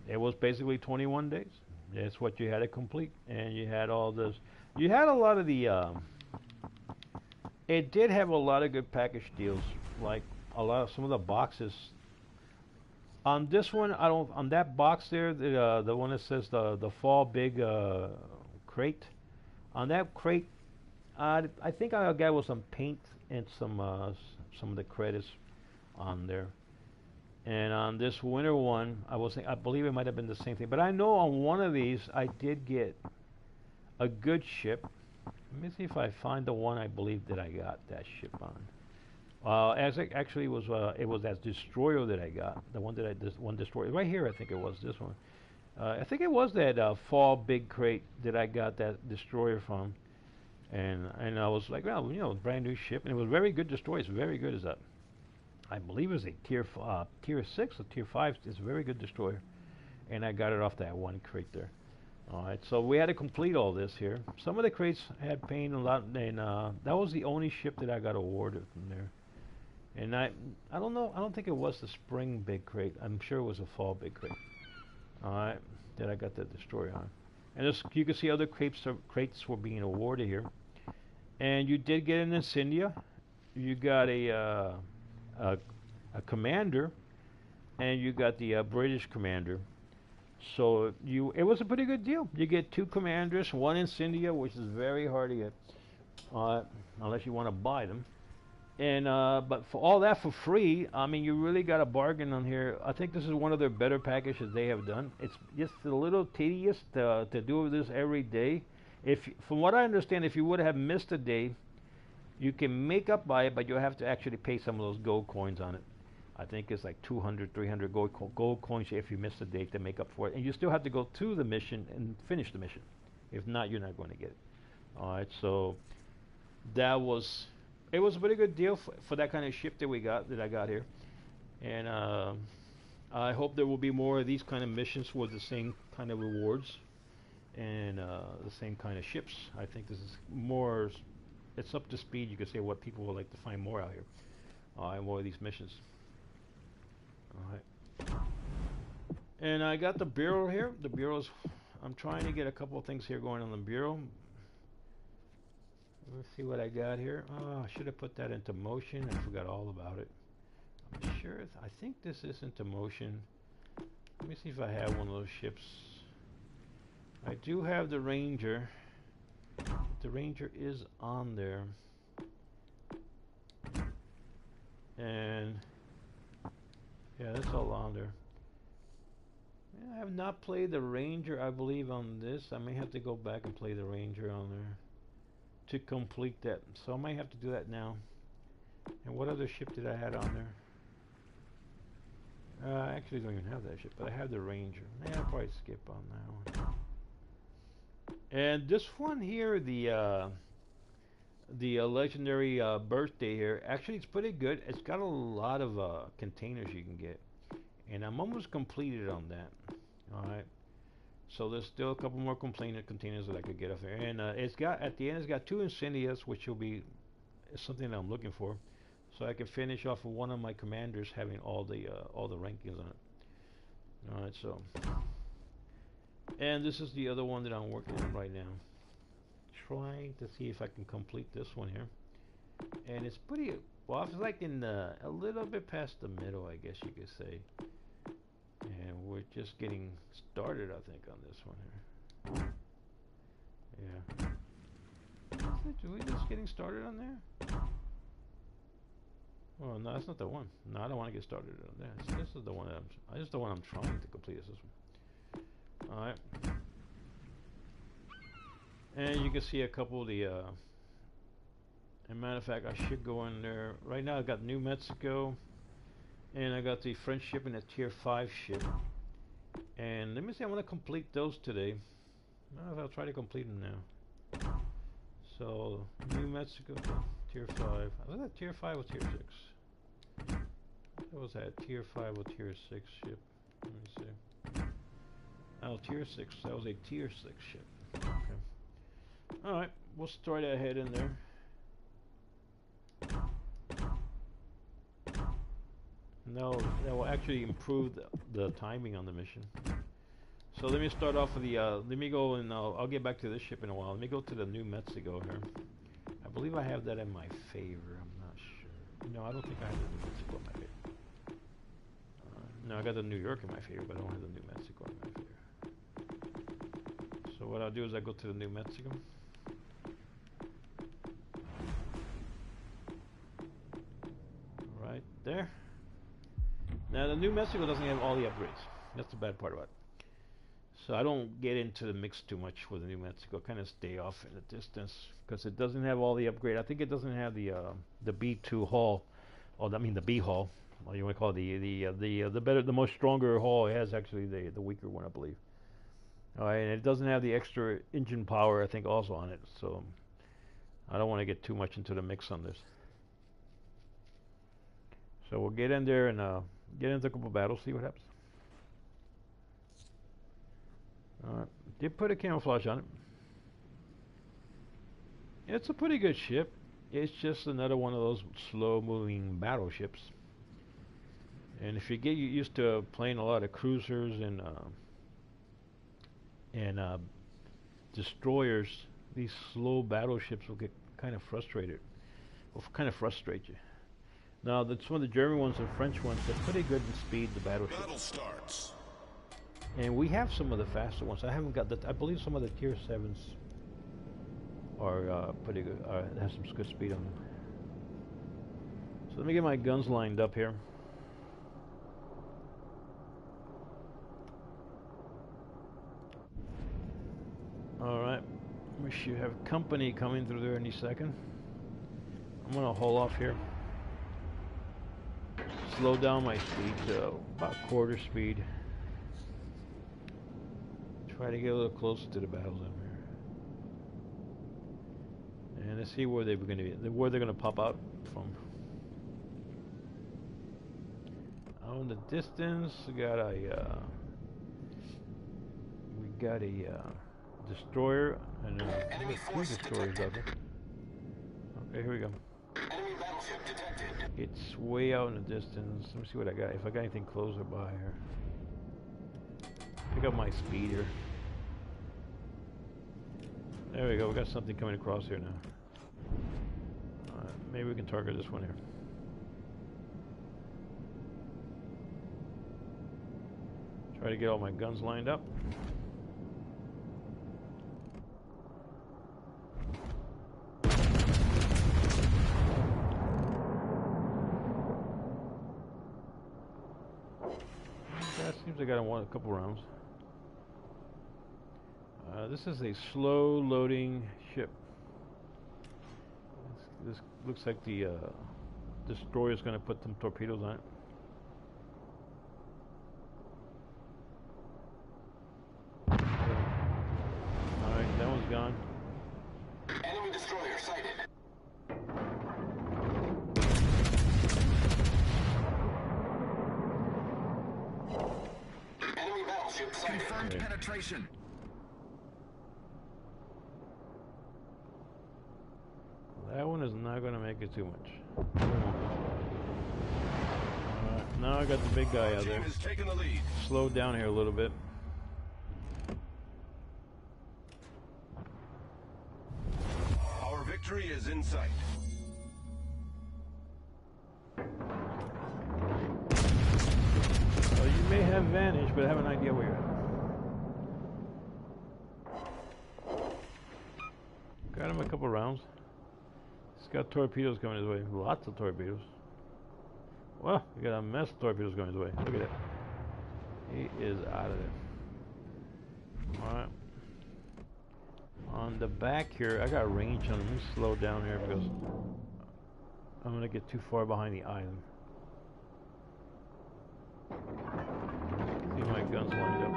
it was basically 21 days. That's what you had to complete, and you had all this. You had a lot of the. It did have a lot of good package deals, like some of the boxes. On this one, on that box there, the one that says the fall big crate. On that crate, I think I got with some paint and some of the credits on there. And on this winter one, I believe it might have been the same thing. But I know on one of these, I did get a good ship. Let me see if I find the one I believe that I got that ship on. Actually, it was that destroyer that I got. The one that this one destroyer right here. I think it was this one. I think it was that fall big crate that I got that destroyer from. And I was like, well, you know, brand new ship, and it was very good destroyer. It's very good as a, I believe it was a tier 6 or tier 5. It's a very good destroyer, and I got it off that one crate there. All right, so we had to complete all this here. Some of the crates had paint a lot, and that was the only ship that I got awarded from there. And I don't know. I don't think it was the spring big crate. I'm sure it was a fall big crate. All right, that I got the destroyer on. And you can see other crates were being awarded here. And you did get an Incendia. You got a commander, and you got the British commander. So it was a pretty good deal. You get 2 commanders, 1 Incendia, which is very hard to get, unless you want to buy them. And but for all that for free, I mean, you really got a bargain on here. I think this is one of their better packages they have done. It's just a little tedious to do this every day. From what I understand, if you would have missed a day, you can make up by it, but you have to actually pay some of those gold coins on it. I think it's like 200, 300 gold coins if you miss a day to make up for it. And you still have to go to the mission and finish the mission. If not, you're not going to get it. All right, so it was a pretty good deal for that kind of ship that I got here. And I hope there will be more of these kind of missions with the same kind of rewards and the same kind of ships. I think this is more. It's up to speed, you could say, what people would like to find more out here. And more of these missions. Alright. And I got the bureau here. The bureau's, I'm trying to get a couple of things here going on the bureau. Let's see what I got here. Oh, I should have put that into motion. I forgot all about it. I'm sure, I think this is into motion. Let me see if I have one of those ships. I do have the Ranger. The Ranger is on there, and yeah, that's all on there. Yeah, I have not played the Ranger, I believe, on this. I may have to go back and play the Ranger on there to complete that, so I might have to do that now. And what other ship did I have on there? I actually don't even have that ship, but I have the Ranger. I'll probably skip on that one. And this one here, the legendary birthday here, actually it's pretty good. It's got a lot of containers you can get, and I'm almost completed on that. All right, so there's still a couple more containers that I could get off there, and it's got at the end it's got 2 Incendias, which will be something that I'm looking for, so I can finish off with one of my commanders having all the rankings on it. All right, so. And this is the other one that I'm working on right now. Trying to see if I can complete this one here. And it's pretty, well, it's like in a little bit past the middle, I guess you could say. And we're just getting started, I think, on this one here. Yeah. Are we just getting started on there? Oh, no, that's not the one. No, I don't want to get started on that. This is the one this is the one I'm trying to complete, is this one. Alright. And you can see a couple of the, as a matter of fact, I should go in there. Right now I've got New Mexico, and I got the French ship and a Tier 5 ship. And let me see, I want to complete those today. I don't know if I'll try to complete them now. So, New Mexico, Tier 5. Was that Tier 5 or Tier 6? What was that, Tier 5 or Tier 6 ship? Let me see. Oh, Tier 6. That was a Tier 6 ship. Okay. Alright, we'll start ahead in there. No, that will actually improve the timing on the mission. So let me start off with the, let me go and I'll get back to this ship in a while. Let me go to the New Mexico here. I believe I have that in my favor. I'm not sure. No, I don't think I have the New Mexico in my favor. No, I got the New York in my favor, but I don't have the New Mexico in my favor. So what I'll do is I go to the New Mexico. Right there. Now the New Mexico doesn't have all the upgrades. That's the bad part about it. So I don't get into the mix too much with the New Mexico. Kind of stay off in the distance because it doesn't have all the upgrade. I think it doesn't have the B2 hull, or I mean the B hull. Or you want to call it the most stronger hull. It has actually the weaker one, I believe. All right, and it doesn't have the extra engine power, I think, also on it. So I don't want to get too much into the mix on this. So we'll get in there and get into a couple battles, see what happens. Alright, did put a camouflage on it. It's a pretty good ship. It's just another one of those slow-moving battleships. And if you get used to playing a lot of cruisers and destroyers, these slow battleships will get kind of frustrated. Will kind of frustrate you. Now, some of the German ones and French ones, they're pretty good in speed, the battleships. Battle starts. And we have some of the faster ones. I haven't got the. I believe some of the tier 7s are pretty good. Have some good speed on them. So let me get my guns lined up here. All right. We should have company coming through there any second. I'm gonna haul off here. Slow down my speed to about quarter speed. Try to get a little closer to the battles over here. And let's see where they're going to be, where they're going to pop out from. Out in the distance, we got a destroyer and two destroyers out there. Okay, here we go. Enemy battleship detected. It's way out in the distance. Let me see what I got. If I got anything closer by here. Pick up my speed here. There we go. We got something coming across here now. Alright, maybe we can target this one here. Try to get all my guns lined up. That seems like I got a couple rounds. This is a slow loading ship. This looks like the destroyer is going to put some torpedoes on it. Alright, that one's gone. Enemy destroyer sighted. Enemy battleship sighted. Confirmed penetration. That one is not going to make it too much. Alright, now I got the big guy out there. Team is taking the lead. Slow down here a little bit. Our victory is in sight. Well, you may have vantage, but I have an idea where you're at. Got him a couple rounds. He's got torpedoes coming his way. Lots of torpedoes. Well, we got a mess of torpedoes going his way. Look at that. He is out of there. Alright. On the back here, I got range on him. Let me slow down here because I'm going to get too far behind the island. See my guns lined up.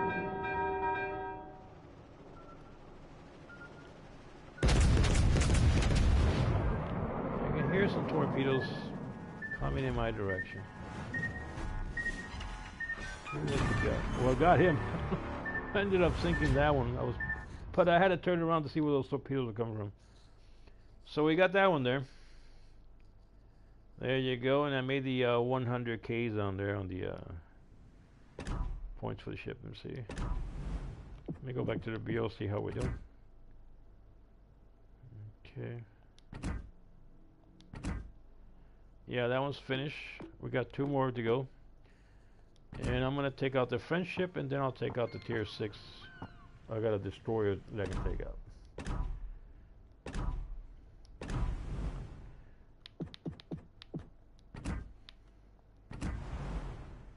Here's some torpedoes coming in my direction. Well, got him. I ended up sinking that one. But I had to turn around to see where those torpedoes were coming from. So we got that one there. There you go, and I made the 100 Ks on there on the points for the ship. Let's see. Let me go back to the BO, see how we're doing. Okay. Yeah, that one's finished. We got 2 more to go. And I'm gonna take out the French ship, and then I'll take out the tier 6. I got a destroyer that I can take out.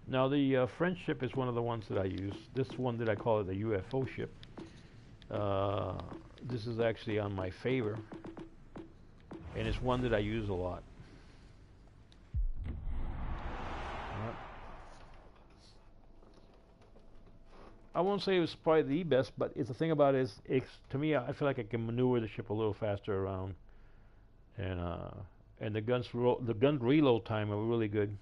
Now the French ship is one of the ones that I use. This one that I call it the UFO ship. This is actually on my favor, and it's one that I use a lot. I won't say it was probably the best, but it's the thing about it is, to me, I feel like I can maneuver the ship a little faster around, and the gun reload time are really good.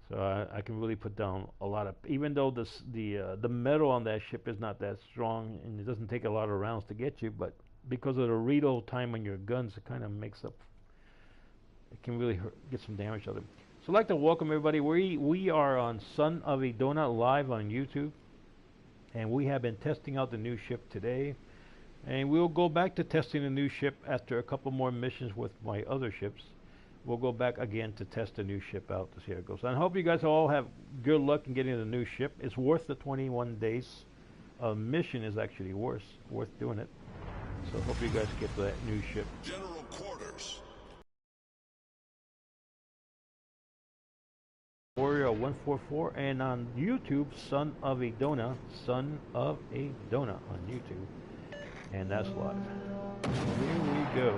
So I can really put down a lot of, even though the metal on that ship is not that strong and it doesn't take a lot of rounds to get you, but because of the reload time on your guns, it kind of makes up. It can really get some damage out of it. So I'd like to welcome everybody. We are on Son of a Donut live on YouTube, and we have been testing out the new ship today, and we'll go back to testing the new ship after a couple more missions with my other ships. we'll go back again to test the new ship out to see how it goes. And I hope you guys all have good luck in getting the new ship. It's worth the 21 days. Mission is actually worth doing it. So hope you guys get that new ship. General quarters. Warrior 144, and on YouTube, Son of Adona on YouTube, and that's live. Here we go.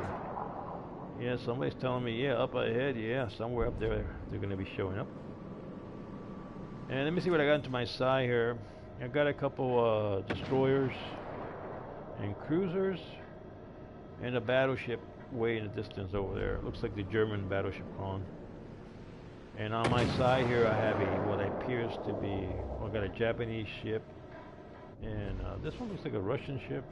Yeah, somebody's telling me, yeah, up ahead, yeah, somewhere up there, they're going to be showing up. And let me see what I got into my side here. I got a couple destroyers and cruisers, and a battleship way in the distance over there. It looks like the German battleship on. And on my side here, I have what appears to be, I got a Japanese ship, and this one looks like a Russian ship.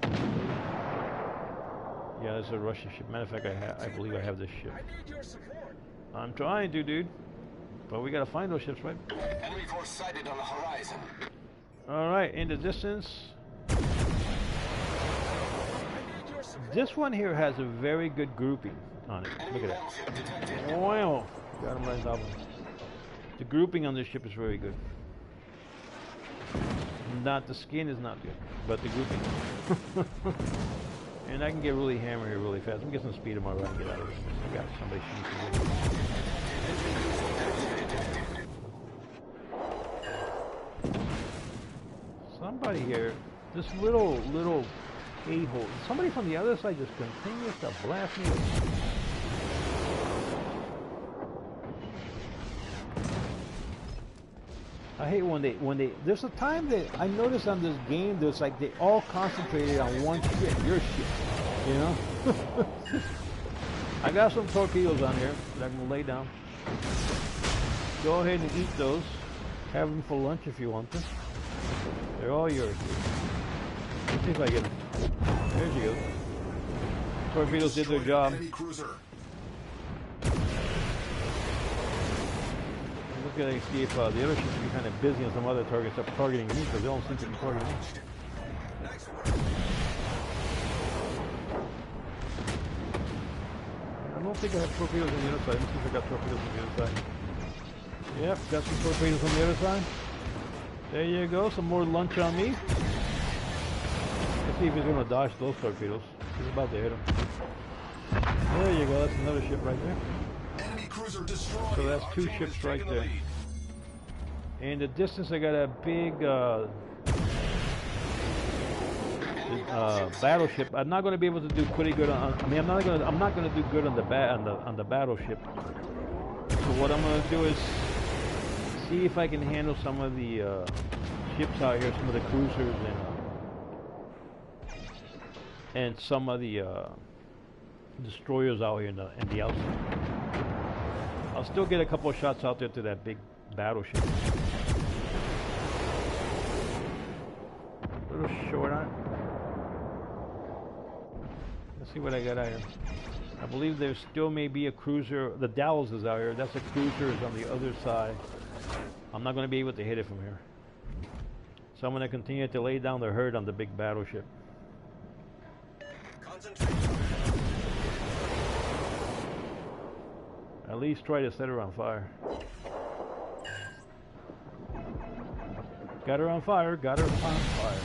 Yeah, it's a Russian ship. Matter of fact, I believe I have this ship. I need your support. I'm trying to, dude. But we gotta find those ships, right? Enemy force sighted on the horizon. Alright, in the distance. This one here has a very good grouping on it. Look at that. Wow. Got him right on top of him. The grouping on this ship is very good. Not the skin is not good, but the grouping. And I can get really hammered here really fast. Let me get some speed on my run and get out of here. I got somebody shooting. Somebody here, this little a-hole. Somebody from the other side just continues to blast me. I hate when they there's a time that I noticed on this game there's like they all concentrated on one ship, your ship, you know? I got some torpedoes on here that I'm gonna lay down. Go ahead and eat those. Have them for lunch if you want them. They're all yours. Let's see if I get them. There you go. Torpedoes did their job. Enemy cruiser. Look at see if the other ships be kind of busy on some other targets up targeting me because they don't seem to be targeting me. Nice work. I don't think I have torpedoes on the other side. Let me see if I got torpedoes on the other side. Yep, got some torpedoes on the other side. There you go, some more lunch on me. Let's see if he's going to dodge those torpedoes. He's about to hit him. There you go, that's another ship right there. Enemy cruiser destroyed. So that's two ships right there. In the distance, I got a big battleship. I'm not going to be able to do pretty good on. I mean, I'm not going to do good on the battleship. So what I'm going to do is see if I can handle some of the ships out here, some of the cruisers and some of the destroyers out here in the outside. I'll still get a couple of shots out there to that big battleship. A little short on it. Let's see what I got out here. I believe there still may be a cruiser. The Dallas is out here. That's a cruiser is on the other side. I'm not going to be able to hit it from here. So I'm going to continue to lay down the herd on the big battleship. Concentrate. At least try to set her on fire. Got her on fire, got her on fire.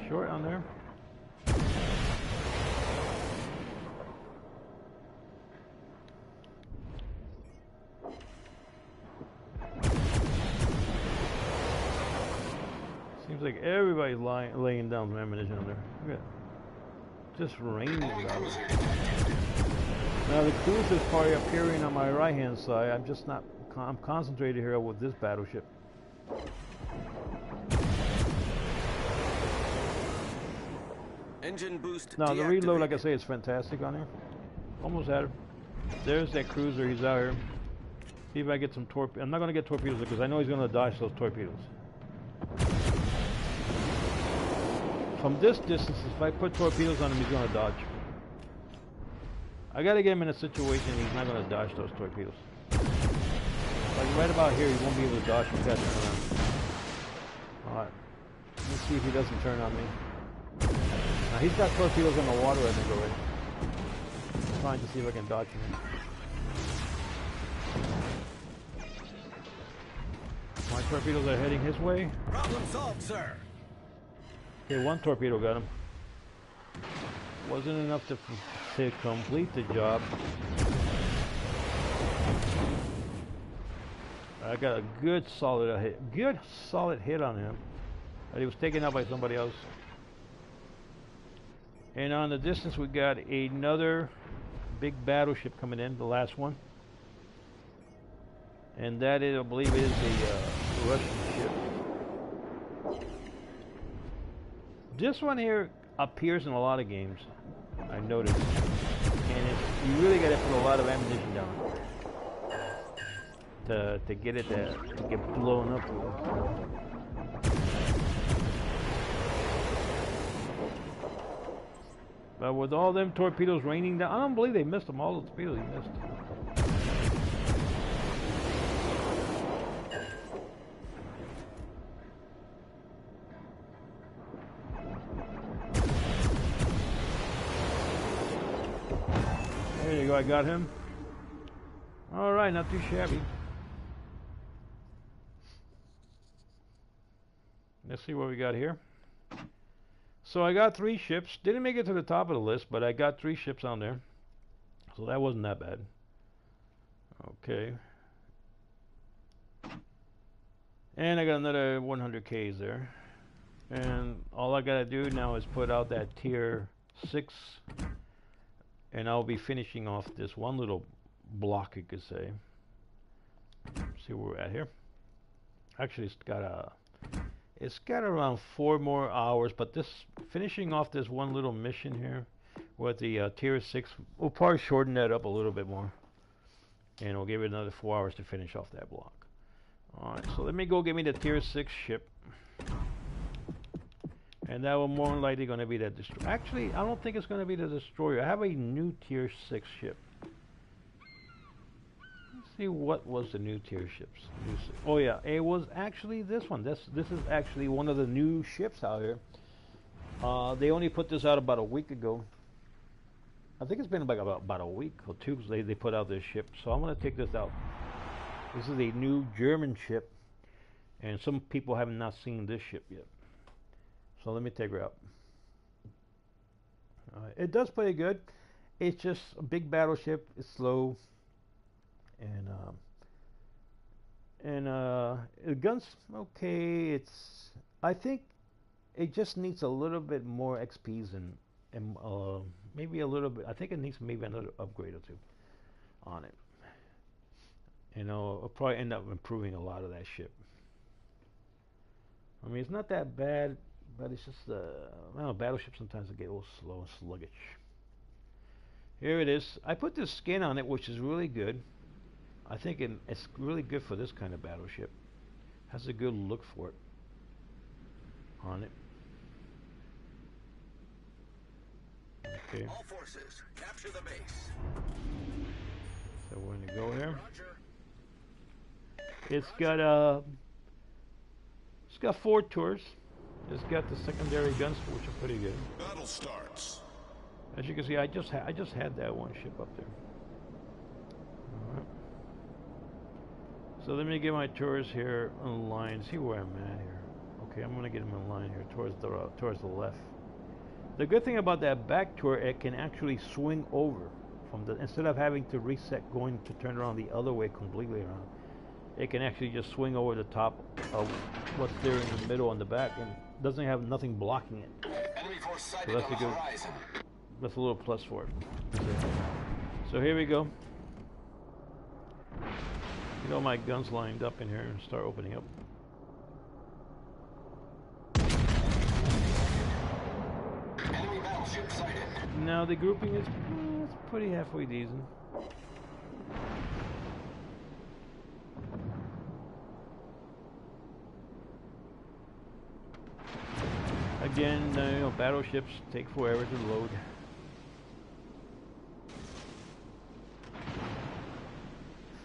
Short on there. Seems like everybody's laying down some ammunition on there. Look at it. Just raining down there. Now the cruise is probably appearing on my right hand side. I'm just not, I'm concentrated here with this battleship. Engine boost. Now the reload, like I say, is fantastic on here. Almost had her. There's that cruiser, he's out here. See if I get some torpedoes. I'm not going to get torpedoes because I know he's going to dodge those torpedoes. From this distance, if I put torpedoes on him, he's going to dodge. I got to get him in a situation he's not going to dodge those torpedoes. Like right about here, he won't be able to dodge. He's got to turn on. Alright. Let's see if he doesn't turn on me. Now he's got torpedoes in the water, I think, already. I'm trying to see if I can dodge him. My torpedoes are heading his way. Problem solved, sir. Okay, one torpedo got him. Wasn't enough to complete the job. I got a good solid hit on him. But he was taken out by somebody else. And on the distance we got another big battleship coming in, the last one. And that is, I believe it is a Russian ship. This one here appears in a lot of games, I noticed. And you really got to put a lot of ammunition down to get it to get blown up. But with all them torpedoes raining down, I don't believe they missed them. All the torpedoes he missed. There you go, I got him. Alright, not too shabby. Let's see what we got here. So I got 3 ships. Didn't make it to the top of the list, but I got 3 ships on there. So that wasn't that bad. Okay. And I got another 100Ks there. And all I gotta do now is put out that tier 6. And I'll be finishing off this one little block, you could say. See where we're at here. Actually, it's got around 4 more hours, but this finishing off this one little mission here with the tier 6, we'll probably shorten that up a little bit more, and we'll give it another 4 hours to finish off that block. All right, so let me go get me the tier 6 ship, and that will more than likely going to be the destroyer. Actually, I don't think it's going to be the destroyer. I have a new tier 6 ship. See what was the new tier ships. Oh yeah, it was actually this one. This is actually one of the new ships out here. They only put this out about a week ago. I think it's been like about a week or 2 because they put out this ship. So I'm going to take this out. This is a new German ship, and some people have not seen this ship yet. So let me take her out. It does pretty good. It's just a big battleship. It's slow. And the gun's okay. I think it just needs a little bit more XPs and maybe a little bit. I think it needs maybe another upgrade or 2 on it. You know, I'll probably end up improving a lot of that ship. I mean, it's not that bad, but it's just I don't know, battleships sometimes get a little slow and sluggish. Here it is. I put this skin on it, which is really good. I think it's really good for this kind of battleship. Has a good look for it on it. Okay. All forces, capture the base. So we're going to go here. Roger. It's got 4 tours. It's got the secondary guns, which are pretty good. Battle starts. As you can see, I just had that one ship up there. All right. So let me get my tours here in line. See where I'm at here. Okay, I'm gonna get them in line here towards the left. The good thing about that back tour, it can actually swing over from instead of having to reset, going to turn around the other way completely around. It can actually just swing over the top of what's there in the middle and the back, and doesn't have nothing blocking it. Enemy force sighted So that's on a the good. horizon. That's a little plus for it. So here we go. Get all my guns lined up in here and start opening up. Enemy battleship sighted. Now the grouping is it's pretty halfway decent. Again, you know, battleships take forever to load.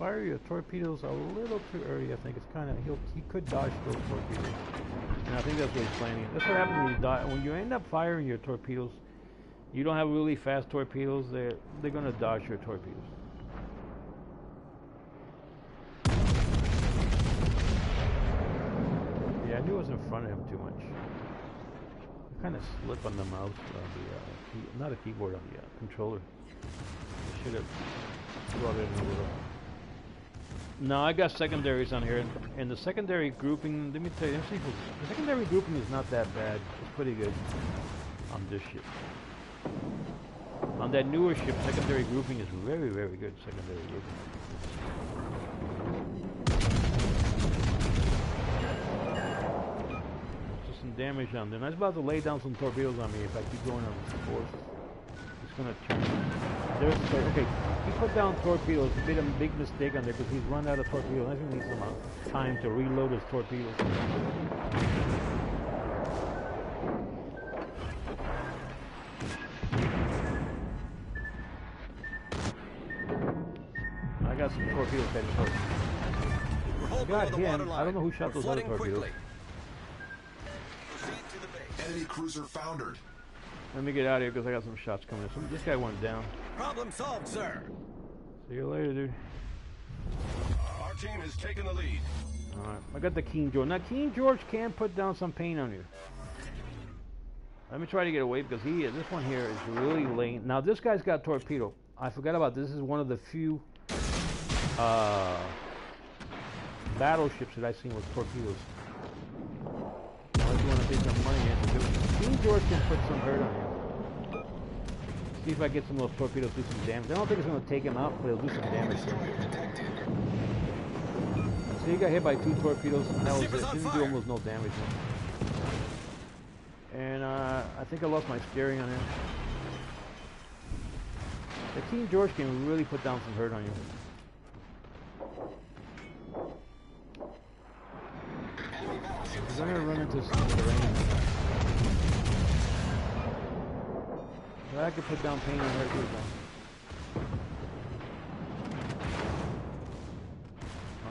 fire your torpedoes a little too early. I think it's kind of he could dodge those torpedoes, and I think that's what he's planning. That's what happens when you when you end up firing your torpedoes. You don't have really fast torpedoes. They're gonna dodge your torpedoes. Yeah, I knew I was in front of him too much. I kind of slip on the mouse, not a keyboard, on the controller. I should have brought it in a little. No, I got secondaries on here, and the secondary grouping, let me tell you, the secondary grouping is not that bad. It's pretty good on this ship. On that newer ship, secondary grouping is very, very good, secondary grouping. Just some damage on there. I was about to lay down some torpedoes on me if I keep going on this course. It's going to turn. Okay, he put down torpedoes. He made a big mistake on there because he's run out of torpedoes. I think he needs some time to reload his torpedoes. I got some torpedoes heading first. I got him. I don't know who shot those other torpedoes. Enemy cruiser foundered. Let me get out of here because I got some shots coming in. This guy went down. Problem solved, sir. See you later, dude. Our team has taken the lead. Alright, I got the King George. Now, King George can put down some pain on you. Let me try to get away because this one here is really lame. Now, this guy's got torpedo. I forgot about this. This is one of the few battleships that I've seen with torpedoes. Now, if you want to take some money in, King George can put some hurt on him. See if I get some of those torpedoes, do some damage. I don't think it's going to take him out, but it'll do some damage to him. So he got hit by 2 torpedoes, and that was it. Didn't do almost no damage to him. And I think I lost my steering on him. The King George can really put down some hurt on you. We're going to run into some terrain. I could put down pain on her too, though.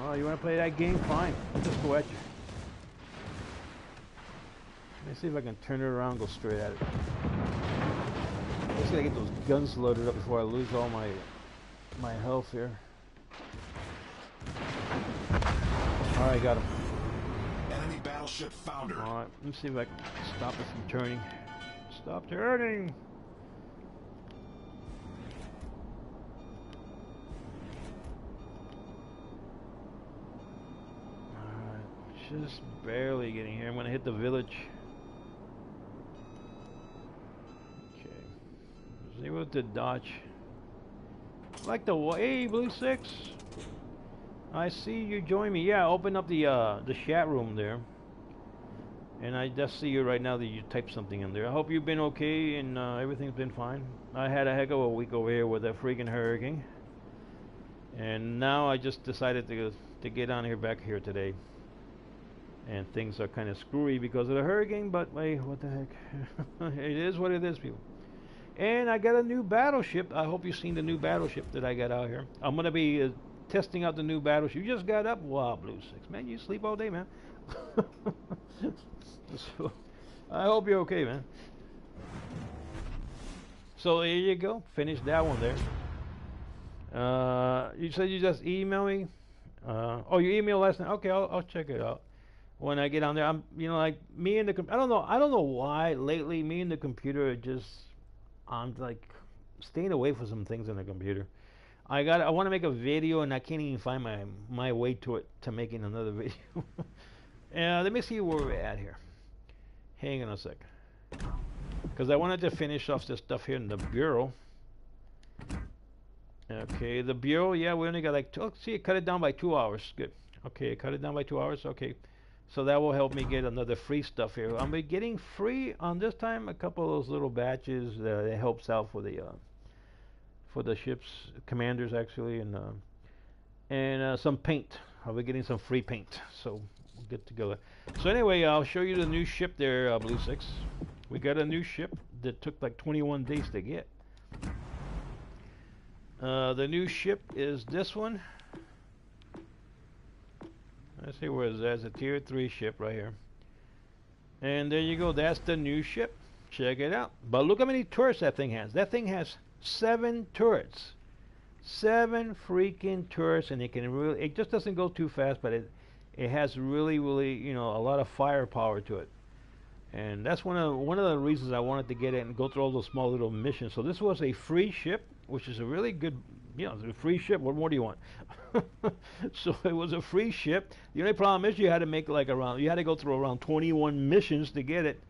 Oh, you want to play that game? Fine. I'll just go at you. Let me see if I can turn it around and go straight at it. Let's see if I get those guns loaded up before I lose all my health here. Alright, got him. Enemy battleship foundered. Alright, let me see if I can stop it from turning. Stop turning! Just barely getting here. I'm gonna hit the village. Okay. Was able to dodge. Like the hey, Blue 6. I see you join me. Yeah, open up the chat room there. And I just see you right now that you typed something in there. I hope you've been okay and everything's been fine. I had a heck of a week over here with a freaking hurricane. And now I just decided to get on here back here today. And things are kind of screwy because of the hurricane, but hey, what the heck. It is what it is, people. And I got a new battleship. I hope you've seen the new battleship that I got out here. I'm going to be testing out the new battleship. You just got up? Wow, Blue 6. Man, you sleep all day, man. So, I hope you're okay, man. So, there you go. Finished that one there. You said you just emailed me? Oh, you emailed last night? Okay, I'll check it out. When I get on there, I'm, like me and the I don't know why lately me and the computer are just, I'm like staying away from some things on the computer. I want to make a video and I can't even find my way to it to making another video. Let me see where we're at here. Hang on a sec, because I wanted to finish off this stuff here in the bureau. Okay, the bureau. Yeah, we only got like see, it cut it down by 2 hours. Good. Okay, cut it down by 2 hours. Okay. So that will help me get another free stuff here. I'm getting free on this time a couple of those little batches that helps out for the ship's commanders actually, and some paint. I'll be getting some free paint, so we'll get to go. So anyway, I'll show you the new ship there, Blue 6. We got a new ship that took like 21 days to get. The new ship is this one. Let's see where it's at. It's a tier 3 ship right here. And there you go. That's the new ship. Check it out. But look how many turrets that thing has. That thing has 7 turrets. 7 freaking turrets, and it can really. It just doesn't go too fast, but it has really, you know, a lot of firepower to it. And that's one of the reasons I wanted to get it and go through all those small little missions. So this was a free ship, which is a really good, you know, it's a free ship. What more do you want? So it was a free ship. The only problem is you had to make like you had to go through around 21 missions to get it.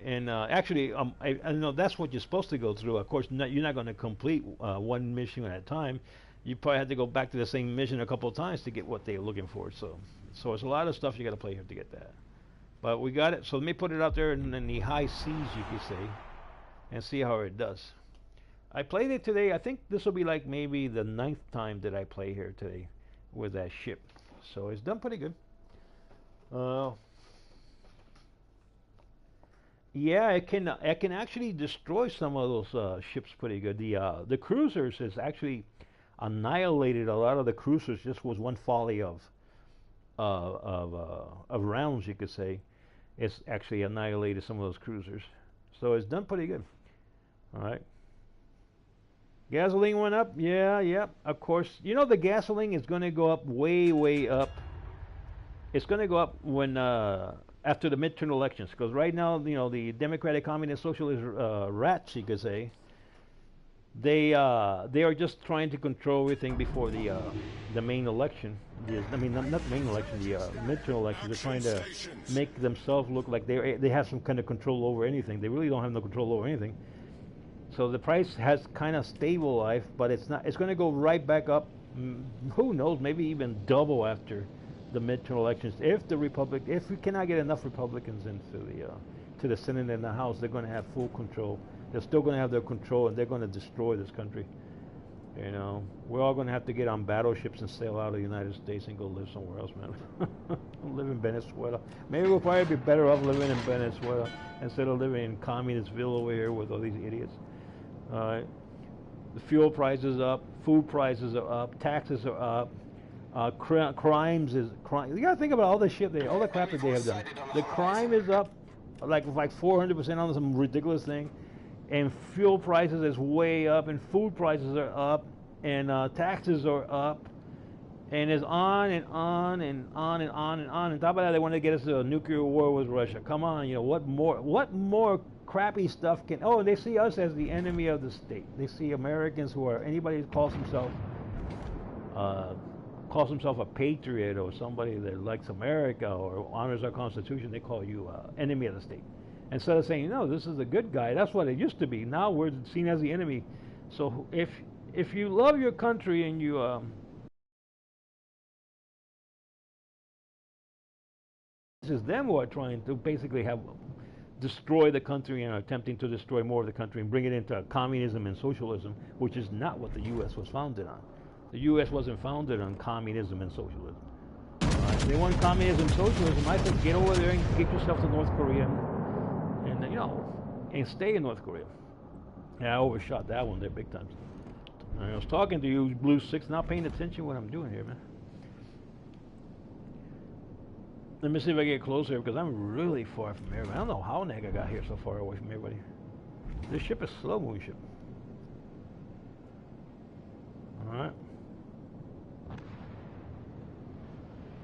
And actually, I know that's what you're supposed to go through. Of course, you're not going to complete one mission at a time. You probably had to go back to the same mission a couple of times to get what they're looking for. So it's a lot of stuff you got to play here to get that. But we got it. So let me put it out there in the high seas, you could say, and see how it does. I played it today. I think this will be like maybe the 9th time that I play here today with that ship. So it's done pretty good. Yeah, it can actually destroy some of those ships pretty good. The cruisers has actually annihilated a lot of the cruisers just with one volley of rounds, you could say. It's actually annihilated some of those cruisers. So it's done pretty good. All right. Gasoline went up. Yeah. Of course, you know the gasoline is going to go up way up. It's going to go up when after the midterm elections, because right now, you know, the Democratic, Communist, Socialist rats, you could say, they are just trying to control everything before the main election. I mean, not the main election, the midterm election. They're trying to make themselves look like they have some kind of control over anything. They really don't have no control over anything. So the price has kind of stabilized, but it's not. It's going to go right back up. Who knows? Maybe even double after the midterm elections. If we cannot get enough Republicans into the Senate and the House, they're going to have full control. They're still going to have their control, and they're going to destroy this country. You know, we're all going to have to get on battleships and sail out of the United States and go live somewhere else, man. Live in Venezuela. Maybe we'll probably be better off living in Venezuela instead of living in Communistville over here with all these idiots. All right. The fuel prices up, food prices are up, taxes are up. Crimes is crime. You gotta think about all the shit all the crap that they have done. The crime is up, like 400% on some ridiculous thing, and fuel prices is way up, and food prices are up, and taxes are up, and it's on and on and on and on and on. On top of that, they want to get us to a nuclear war with Russia. Come on, you know what more crappy stuff can? Oh, and they see us as the enemy of the state. They see Americans anybody who calls himself a patriot or somebody that likes America or honors our Constitution, they call you enemy of the state. Instead of saying, no, this is a good guy. That's what it used to be. Now we're seen as the enemy. So if you love your country and you this is them who are trying to basically destroy the country and are attempting to destroy more of the country and bring it into communism and socialism, which is not what the U.S. was founded on. The U.S. wasn't founded on communism and socialism. If they want communism and socialism, I think get over there and get yourself to North Korea and you know, and stay in North Korea. Yeah, I overshot that one there big time. I was talking to you, Blue 6, not paying attention to what I'm doing here, man. Let me see if I get closer because I'm really far from everybody. I don't know how the heck I got here so far away from everybody. This ship is a slow-moving ship. Alright.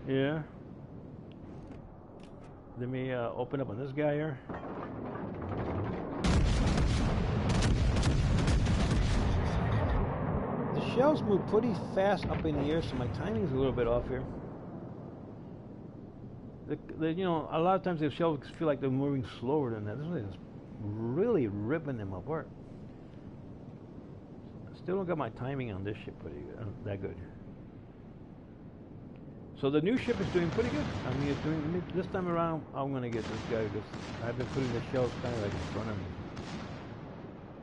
Yeah. Let me open up on this guy here. The shells move pretty fast up in the air, so my timing's a little bit off here. You know, a lot of times the shells feel like they're moving slower than that. This one is really ripping them apart. Still don't got my timing on this ship pretty good, that good. So the new ship is doing pretty good. I mean, it's doing. This time around, I'm gonna get this guy because I've been putting the shells kind of like in front of me,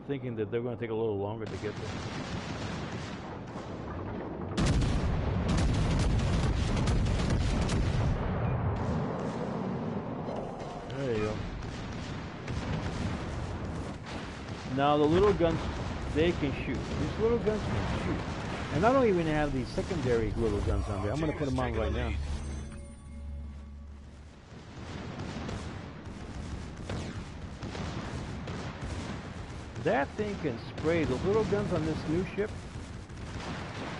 thinking that they're gonna take a little longer to get there. There you go. Now the little guns, they can shoot. These little guns can shoot. And I don't even have the secondary little guns on there. I'm going to put them on right now. That thing can spray. Those little guns on this new ship,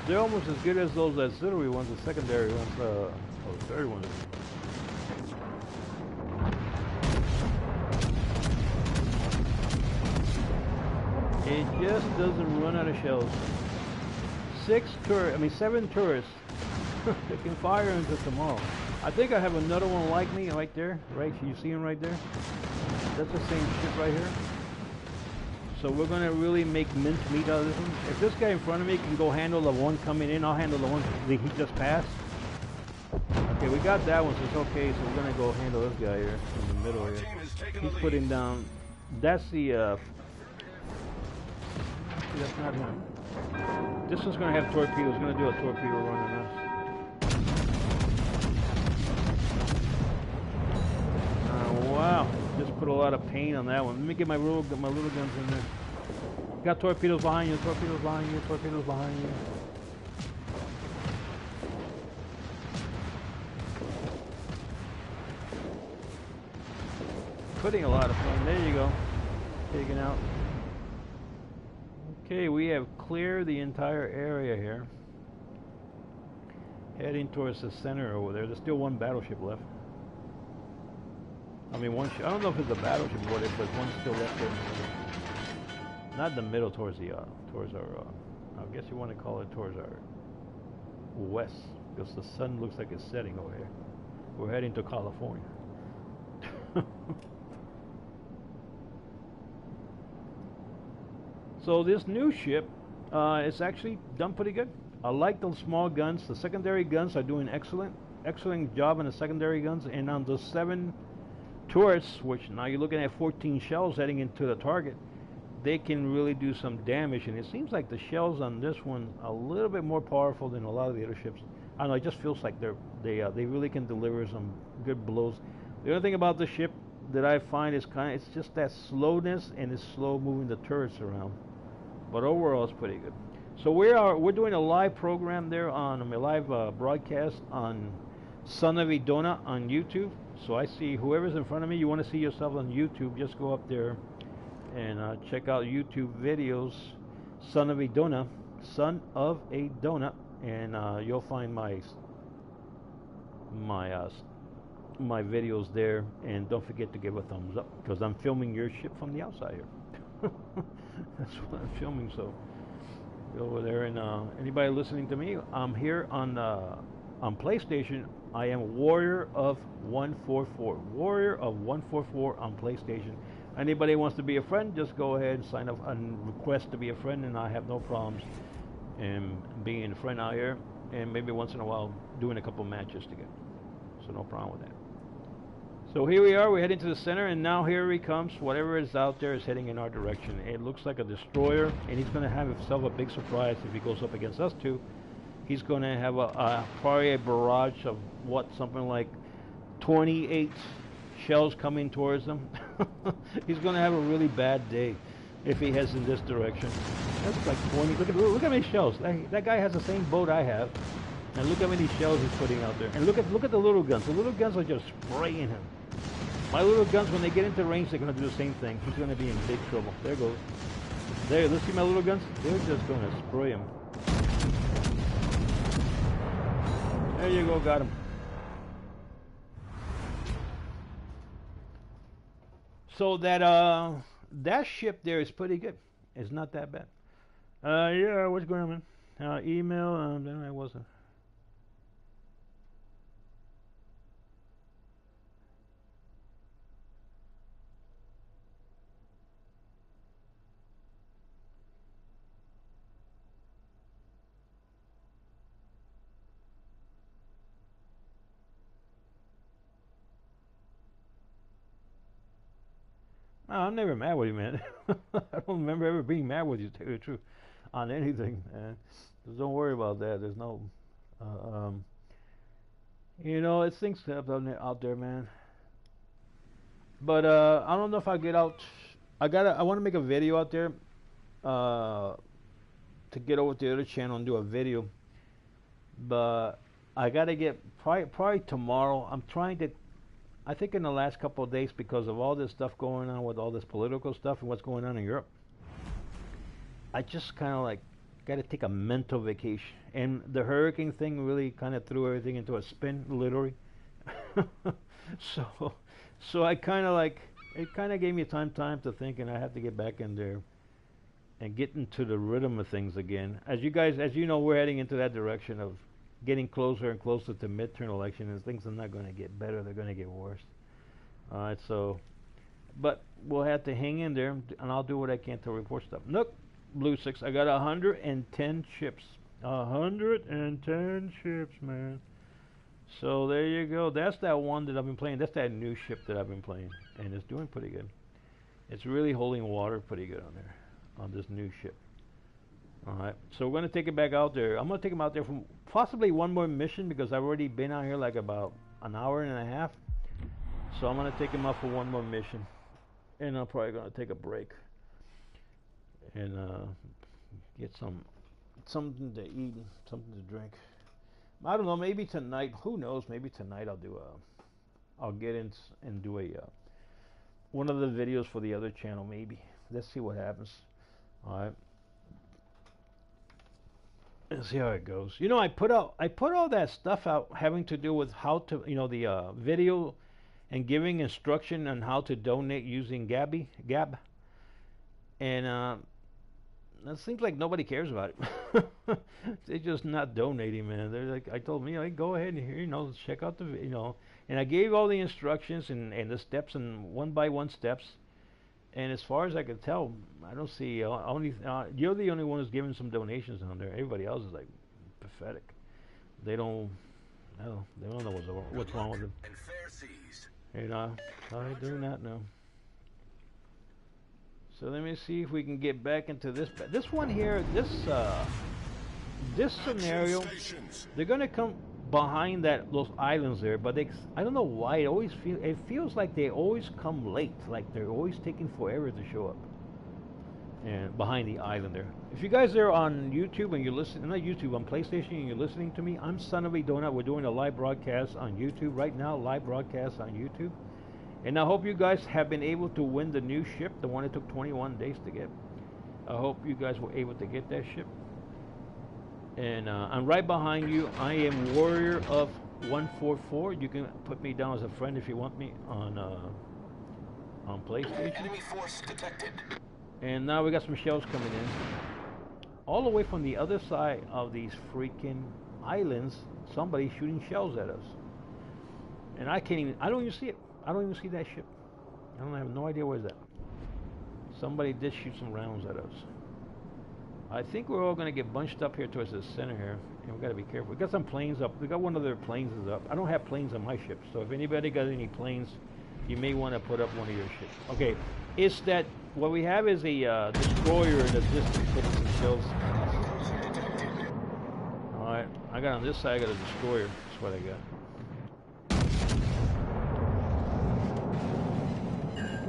they're almost as good as those auxiliary ones, the secondary ones, or the third ones. It just doesn't run out of shells. 7 turrets. They can fire into tomorrow. I think I have another one like me right there. Right, you see him right there? That's the same ship right here. So we're gonna really make mincemeat out of this one. If this guy in front of me can go handle the one coming in, I'll handle the one that he just passed. Okay, we got that one, so it's okay. So we're gonna go handle this guy here in the middle here. He's putting down. That's the. That's not him. This one's gonna have torpedoes. Gonna do a torpedo run on us. Wow, just put a lot of pain on that one. Let me get my little guns in there. Got torpedoes behind you. Torpedoes behind you. Torpedoes behind you. Putting a lot of pain. There you go. Taking out. Okay, we have cleared the entire area here. Heading towards the center over there. There's still one battleship left. I mean, I don't know if it's a battleship or whatever, but one's still left there in the middle. Not in the middle, towards our, I guess you want to call it towards our west, because the sun looks like it's setting over here. We're heading to California. So this new ship, it's actually done pretty good. I like those small guns. The secondary guns are doing excellent job on the secondary guns, and on the 7 turrets, which now you're looking at 14 shells heading into the target, they can really do some damage. And it seems like the shells on this one are a little bit more powerful than a lot of the other ships. I don't know, it just feels like they really can deliver some good blows. The other thing about the ship that I find is it's just that slowness, and it's slow moving the turrets around. But overall, it's pretty good. So we're doing a live program there on a live broadcast on Son of Idona on YouTube. So I see whoever's in front of me, you want to see yourself on YouTube, just go up there and check out YouTube videos, Son of Idona, and you'll find my videos there. And don't forget to give a thumbs up, because I'm filming your ship from the outside here. That's what I'm filming. So go over there, and anybody listening to me, I'm here on PlayStation. I am Warrior of 144. Warrior of 144 on PlayStation. Anybody wants to be a friend, just go ahead and sign up and request to be a friend, and I have no problems in being a friend out here, and maybe once in a while doing a couple matches together. So no problem with that. So here we are, we're heading to the center, and now here he comes. Whatever is out there is heading in our direction. It looks like a destroyer, and he's going to have himself a big surprise if he goes up against us two. He's going to have probably a barrage of something like 28 shells coming towards him. He's going to have a really bad day if he heads in this direction. That's like 20. Look how many shells. That guy has the same boat I have, and look how many shells he's putting out there. And look at the little guns. The little guns are just spraying him. My little guns, when they get into range, they're going to do the same thing. He's going to be in big trouble. There goes. There. Let's see my little guns. They're just going to spray him. There you go, got him. So that ship there is pretty good. It's not that bad. Yeah, what's going on, man? Email, then I wasn't. No, I'm never mad with you, man. I don't remember ever being mad with you, to tell you the truth, on anything, man. Just don't worry about that. There's no, it's things out there, man. But I don't know if I get out. I want to make a video out there to get over to the other channel and do a video. But I gotta get probably tomorrow. I'm trying to. I think in the last couple of days, because of all this stuff going on with all this political stuff and what's going on in Europe, I just kind of like got to take a mental vacation. And the hurricane thing really kind of threw everything into a spin, literally. so, so I kind of like it kind of gave me time to think, and I have to get back in there and get into the rhythm of things again. As you know, we're heading into that direction of getting closer and closer to midterm election, and things are not going to get better; they're going to get worse. All right, so, but we'll have to hang in there, and I'll do what I can to report stuff. Nook, Blue 6, I got 110 ships. 110 ships, man. So there you go. That's that one that I've been playing. That's that new ship that I've been playing, and it's doing pretty good. It's really holding water pretty good on there, on this new ship. All right, so we're gonna take it back out there. I'm gonna take him out there for possibly one more mission because I've already been out here like about an hour and a half. So I'm gonna take him out for one more mission, and I'm probably gonna take a break and get something to eat, and something to drink. I don't know. Maybe tonight. Who knows? Maybe tonight I'll get in and do a one of the videos for the other channel. Maybe. Let's see what happens. All right. Let's see how it goes. You know, I put all that stuff out having to do with how to, the video and giving instruction on how to donate using Gab, and it seems like nobody cares about it. They're just not donating, man. They're like, I told them, go ahead and check out the, and I gave all the instructions and the steps and one by one steps. And as far as I can tell, I don't see you're the only one who's giving some donations on there. Everybody else is like pathetic. They don't know what's wrong with them. And fair seas. I do not know. So let me see if we can get back into this one here. This scenario, they're gonna come behind those islands there, but I don't know why it feels like they always come late, like they're always taking forever to show up. And behind the island there. If you guys are on YouTube and you're listening, not YouTube, on PlayStation and you're listening to me, I'm Son of a Donut. We're doing a live broadcast on YouTube right now, live broadcast on YouTube. And I hope you guys have been able to win the new ship, the one that took 21 days to get. I hope you guys were able to get that ship. And I'm right behind you. I am Warrior of 144. You can put me down as a friend if you want me on PlayStation. Enemy force detected. And now we got some shells coming in. All the way from the other side of these freaking islands, somebody's shooting shells at us. And I don't even see it. I don't even see that ship. I have no idea where's that. Somebody did shoot some rounds at us. I think we're all going to get bunched up here towards the center here, and we got to be careful. We got some planes up. We got one of their planes is up. I don't have planes on my ship, so if anybody got any planes, you may want to put up one of your ships. Okay, it's that what we have is a destroyer in the distance hitting some shells. All right, I got on this side. I got a destroyer. That's what I got.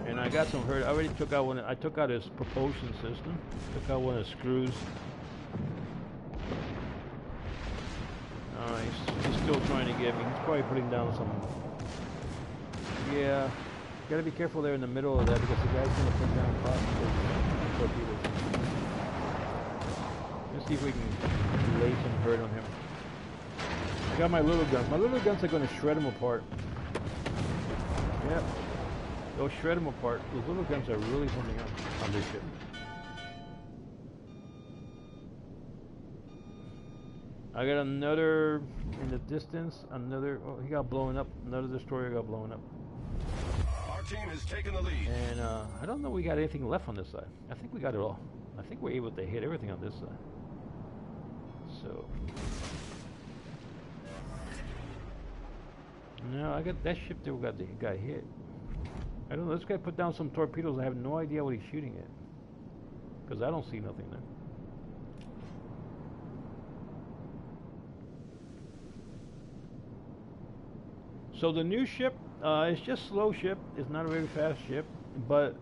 And I got some hurt. I already took out one. I took out his propulsion system. Took out one of the screws. Alright, he's still trying to get me. He's probably putting down some. Yeah, gotta be careful there in the middle of that because the guy's gonna put down torpedoes. Let's see if we can lay some hurt on him. I got my little guns. My little guns are gonna shred him apart. Yep. They'll shred them apart. Those little guns are really coming up on this ship. I got another in the distance. Another. Oh, he got blown up. Another destroyer got blown up. Our team has taken the lead. And I don't know we got anything left on this side. I think we got it all. I think we're able to hit everything on this side. So. No, I got that ship there got hit. I don't know, this guy put down some torpedoes. I have no idea what he's shooting at. Because I don't see nothing there. So the new ship, it's just slow ship. It's not a very fast ship. But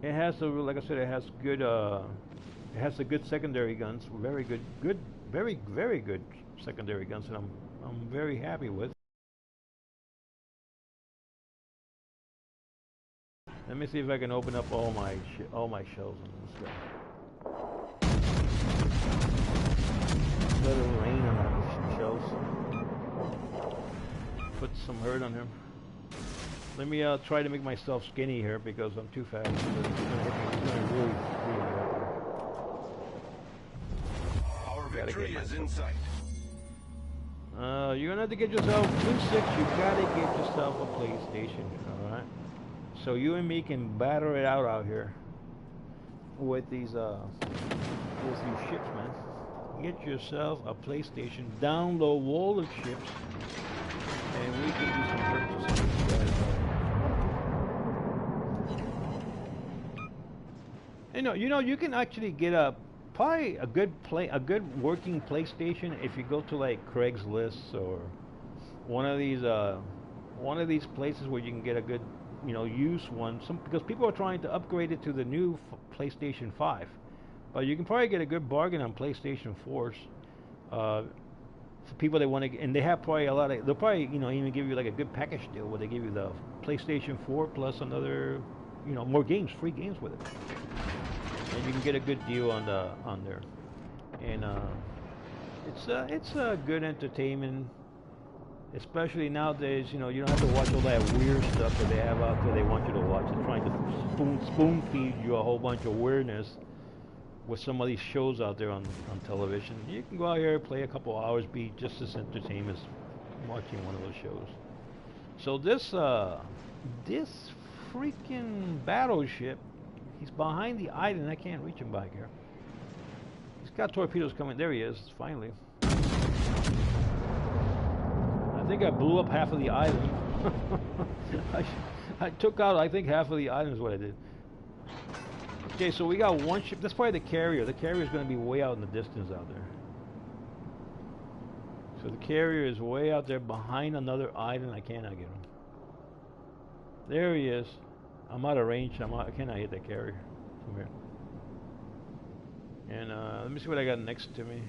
it has, like I said, it has good, it has the good secondary guns. Very good, very good secondary guns. And I'm very happy with. Let me see if I can open up all my shells on this guy. Let it rain on our shells. Put some hurt on him. Let me try to make myself skinny here because I'm too fast. It's gonna really hurt. Our victory is in sight. You're gonna have to get yourself Blue 6. You gotta get yourself a PlayStation. All right. So you and me can batter it out here with these ships, man. Get yourself a PlayStation. Download wall of ships, and we can do some purchases. You know, you can actually get probably a good working PlayStation if you go to like Craigslist or one of these places where you can get a good, used one. Because people are trying to upgrade it to the new PlayStation 5, but you can probably get a good bargain on PlayStation 4s. For people that want to, and they have probably they'll probably even give you like a good package deal where they give you the PlayStation 4 plus another, more games, free games with it. And you can get a good deal on there, and it's a good entertainment, especially nowadays. You don't have to watch all that weird stuff that they have out there. They want you to watch. They're trying to spoon feed you a whole bunch of weirdness with some of these shows out there on television. You can go out here, play a couple hours, be just as entertained as watching one of those shows. So this freaking battleship. He's behind the island. I can't reach him back here. He's got torpedoes coming. There he is, finally. I think I blew up half of the island. I took out, I think, half of the island is what I did. Okay, so we got one ship. That's probably the carrier. The carrier is going to be way out in the distance out there. So the carrier is way out there behind another island. I cannot get him. There he is. I'm out of range. I cannot hit that carrier from here. And let me see what I got next to me.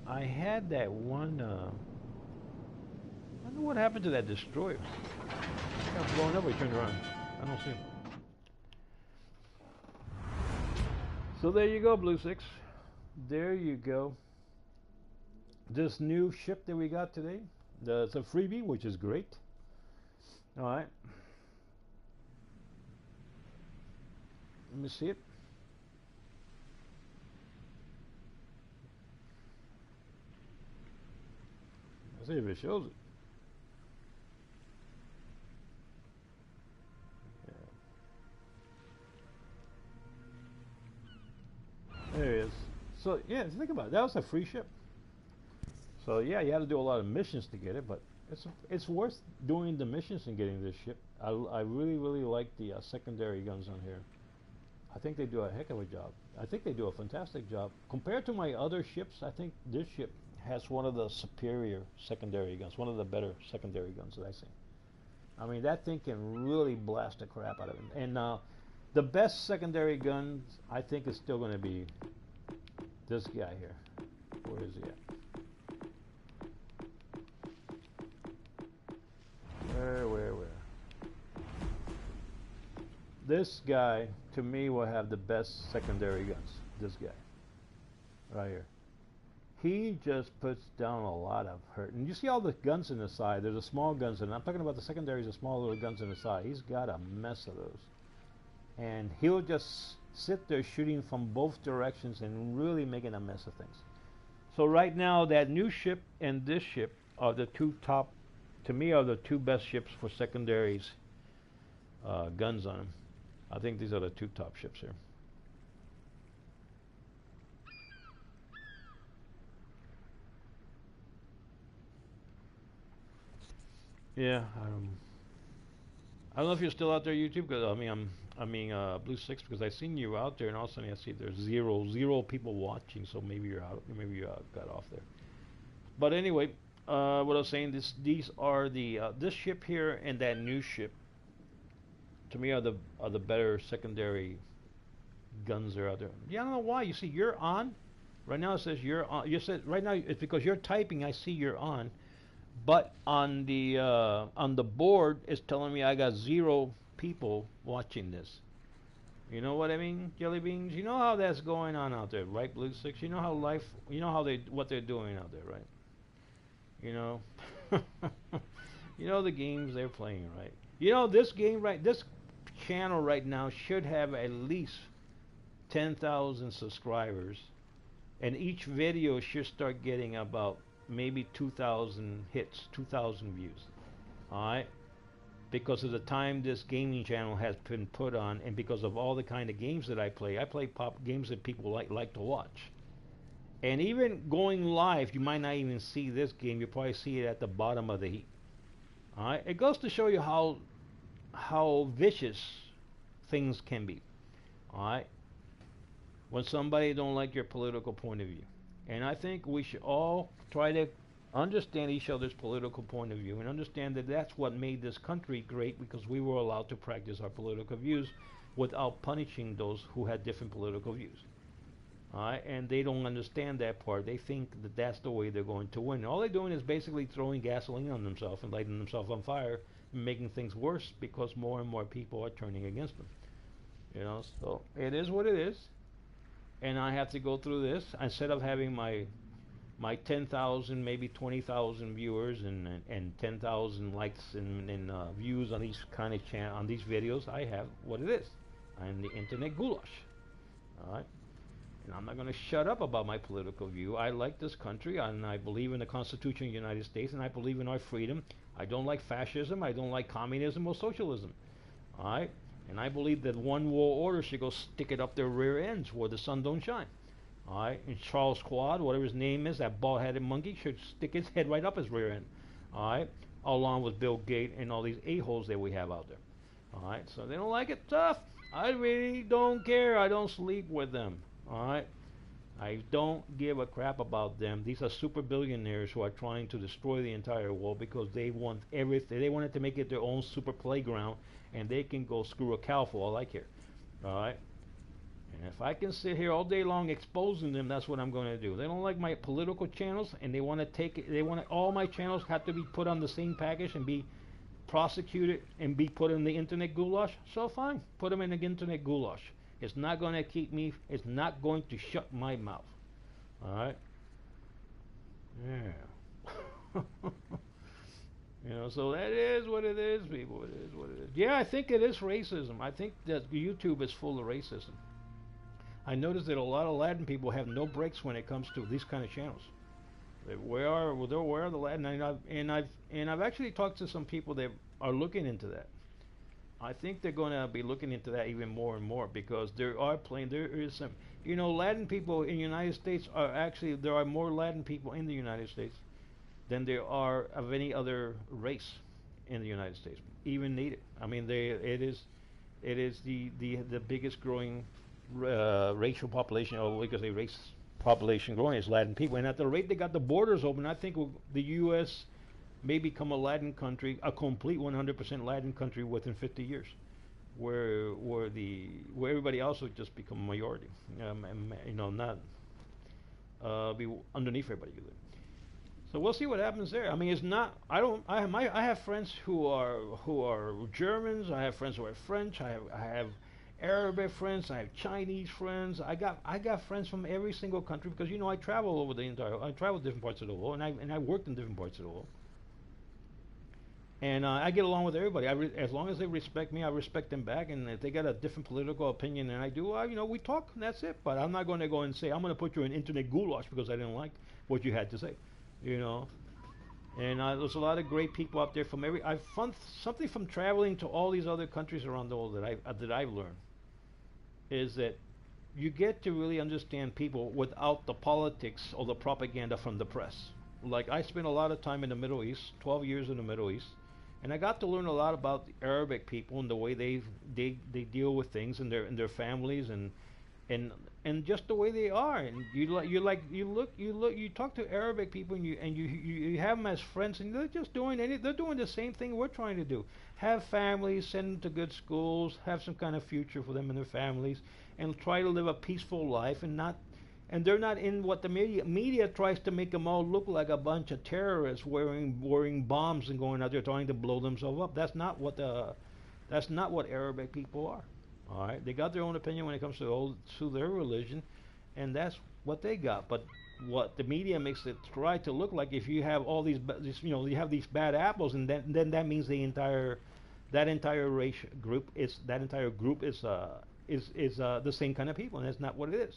I had that one. I wonder what happened to that destroyer. It got blown up. We turned around. I don't see him. So there you go, Blue 6. There you go. This new ship that we got today. It's a freebie, which is great. All right. Let me see it. Let's see if it shows it. Yeah. There it is. So yeah, think about it. That was a free ship. So yeah, you had to do a lot of missions to get it, but it's worth doing the missions and getting this ship. I really like the secondary guns on here. I think they do a heck of a job. I think they do a fantastic job. Compared to my other ships, I think this ship has one of the superior secondary guns, one of the better secondary guns that I've seen. I mean, that thing can really blast the crap out of it. And the best secondary guns, I think, is still going to be this guy here. Where is he at? Where? This guy, to me, will have the best secondary guns. This guy. Right here. He just puts down a lot of hurt. And you see all the guns in the side. There's a small guns in it. I'm talking about the secondaries, the small little guns in the side. He's got a mess of those. And he'll just sit there shooting from both directions and really making a mess of things. So right now, that new ship and this ship are the two top, to me, are the two best ships for secondaries guns on them. I think these are the two top ships here. Yeah, I don't know if you're still out there, YouTube, because Blue 6, because I seen you out there, and all of a sudden I see there's zero people watching, so maybe you're out, maybe you got off there. But anyway, what I was saying, these are the this ship here and that new ship. To me, are the better secondary guns that are out there. Yeah, I don't know why. You see, you're on. Right now it says you're on. You said right now it's because you're typing. I see you're on, but on the board it's telling me I got 0 people watching this. You know what I mean, Jelly Beans? You know how that's going on out there, right, Blue Six? You know how life, you know how what they're doing out there, right? You know, you know the games they're playing, right? You know this game, right? This channel right now should have at least 10,000 subscribers, and each video should start getting about maybe 2,000 hits, 2,000 views. All right, because of the time this gaming channel has been put on, and because of all the kind of games that I play pop games that people like to watch. And even going live, you might not even see this game. You probably see it at the bottom of the heap. All right, it goes to show you how vicious things can be. All right, when somebody don't like your political point of view, and I think we should all try to understand each other's political point of view and understand that that's what made this country great, because we were allowed to practice our political views without punishing those who had different political views. And they don't understand that part. They think that that's the way they're going to win. All they're doing is basically throwing gasoline on themselves and lighting themselves on fire and making things worse, because more and more people are turning against them. You know, so it is what it is. And I have to go through this instead of having my 10,000, maybe 20,000 viewers and 10,000 likes and views on these kind of on these videos. I have what it is. I'm the internet goulash. All right. And I'm not going to shut up about my political view. I like this country, and I believe in the Constitution of the United States, and I believe in our freedom. I don't like fascism. I don't like communism or socialism. All right? And I believe that one world order should go stick it up their rear ends where the sun don't shine. All right? And Charles Quad, whatever his name is, that bald-headed monkey, should stick his head right up his rear end. All right? Along with Bill Gates and all these a-holes that we have out there. All right? So they don't like it tough. I really don't care. I don't sleep with them. All right, I don't give a crap about them. These are super billionaires who are trying to destroy the entire world because they want everything. They wanted to make it their own super playground, and they can go screw a cow for all I care. All right, and if I can sit here all day long exposing them, that's what I'm going to do. They don't like my political channels, and they want to take it. They want all my channels have to be put on the same package and be prosecuted and be put in the internet goulash. So fine, put them in the internet goulash. It's not going to keep me, it's not going to shut my mouth. All right? Yeah. You know, so that is what it is, people. It is what it is. Yeah, I think it is racism. I think that YouTube is full of racism. I noticed that a lot of Latin people have no breaks when it comes to these kind of channels. Where are the Latin? And I've actually talked to some people that are looking into that. I think they're going to be looking into that even more and more, because there is some, you know, Latin people in the United States are actually, there are more Latin people in the United States than there are of any other race in the United States, even Native. I mean, it is the biggest growing racial population, or we could say race population growing, is Latin people. And at the rate they got the borders open, I think the U.S. may become a Latin country, a complete 100% Latin country within 50 years, where everybody else will just become a majority, and, you know, not be underneath everybody. So we'll see what happens there. I mean, it's not. I have friends who are Germans. I have friends who are French. I have Arabic friends. I have Chinese friends. I got friends from every single country, because, you know, I travel different parts of the world, and I worked in different parts of the world. And I get along with everybody. As long as they respect me, I respect them back. And if they got a different political opinion than I do, you know, we talk, and that's it. But I'm not going to go and say, I'm going to put you in internet goulash because I didn't like what you had to say, you know. And there's a lot of great people out there from I've found something from traveling to all these other countries around the world that I've learned, is that you get to really understand people without the politics or the propaganda from the press. Like, I spent a lot of time in the Middle East, 12 years in the Middle East. And I got to learn a lot about the Arabic people and the way they deal with things, and their families, and just the way they are. And you talk to Arabic people, and you have them as friends, and they're just doing they're doing the same thing we're trying to do. Have families, send them to good schools, have some kind of future for them and their families, and try to live a peaceful life, and they're not in what the media tries to make them all look like a bunch of terrorists wearing bombs and going out there trying to blow themselves up. That's not what Arabic people are. All right, they got their own opinion when it comes to their religion, and that's what they got. But what the media makes it try to look like, if you have all you have these bad apples, and then that means that entire race group is the same kind of people, and that's not what it is.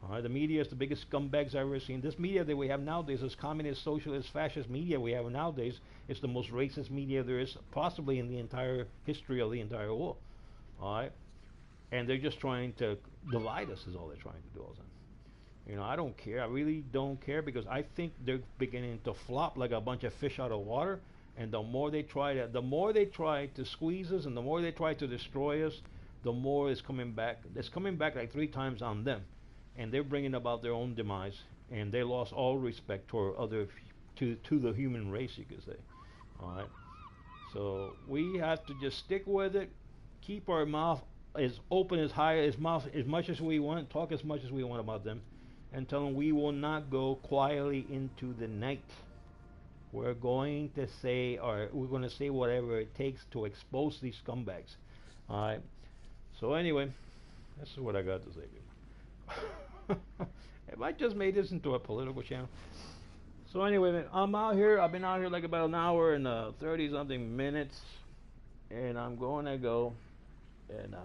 All right, the media is the biggest scumbags I've ever seen. This media that we have nowadays, this communist, socialist, fascist media we have nowadays, is the most racist media there is possibly in the entire history of the entire world. All right, and they're just trying to divide us. Is all they're trying to do all the time. I don't care. I really don't care, because I think they're beginning to flop like a bunch of fish out of water. And the more they try to squeeze us, and the more they try to destroy us, the more it's coming back. It's coming back like 3 times on them, and they're bringing about their own demise. And they lost all respect to the human race, you could say. All right. So we have to just stick with it, keep our mouth as open as much as we want, talk as much as we want about them, and tell them we will not go quietly into the night. We're going to say whatever it takes to expose these scumbags. All right. So anyway, this is what I got to say, people. Have I just made this into a political channel? So anyway, man, I'm out here. I've been out here like about an hour and 30-something minutes, and I'm going to go, and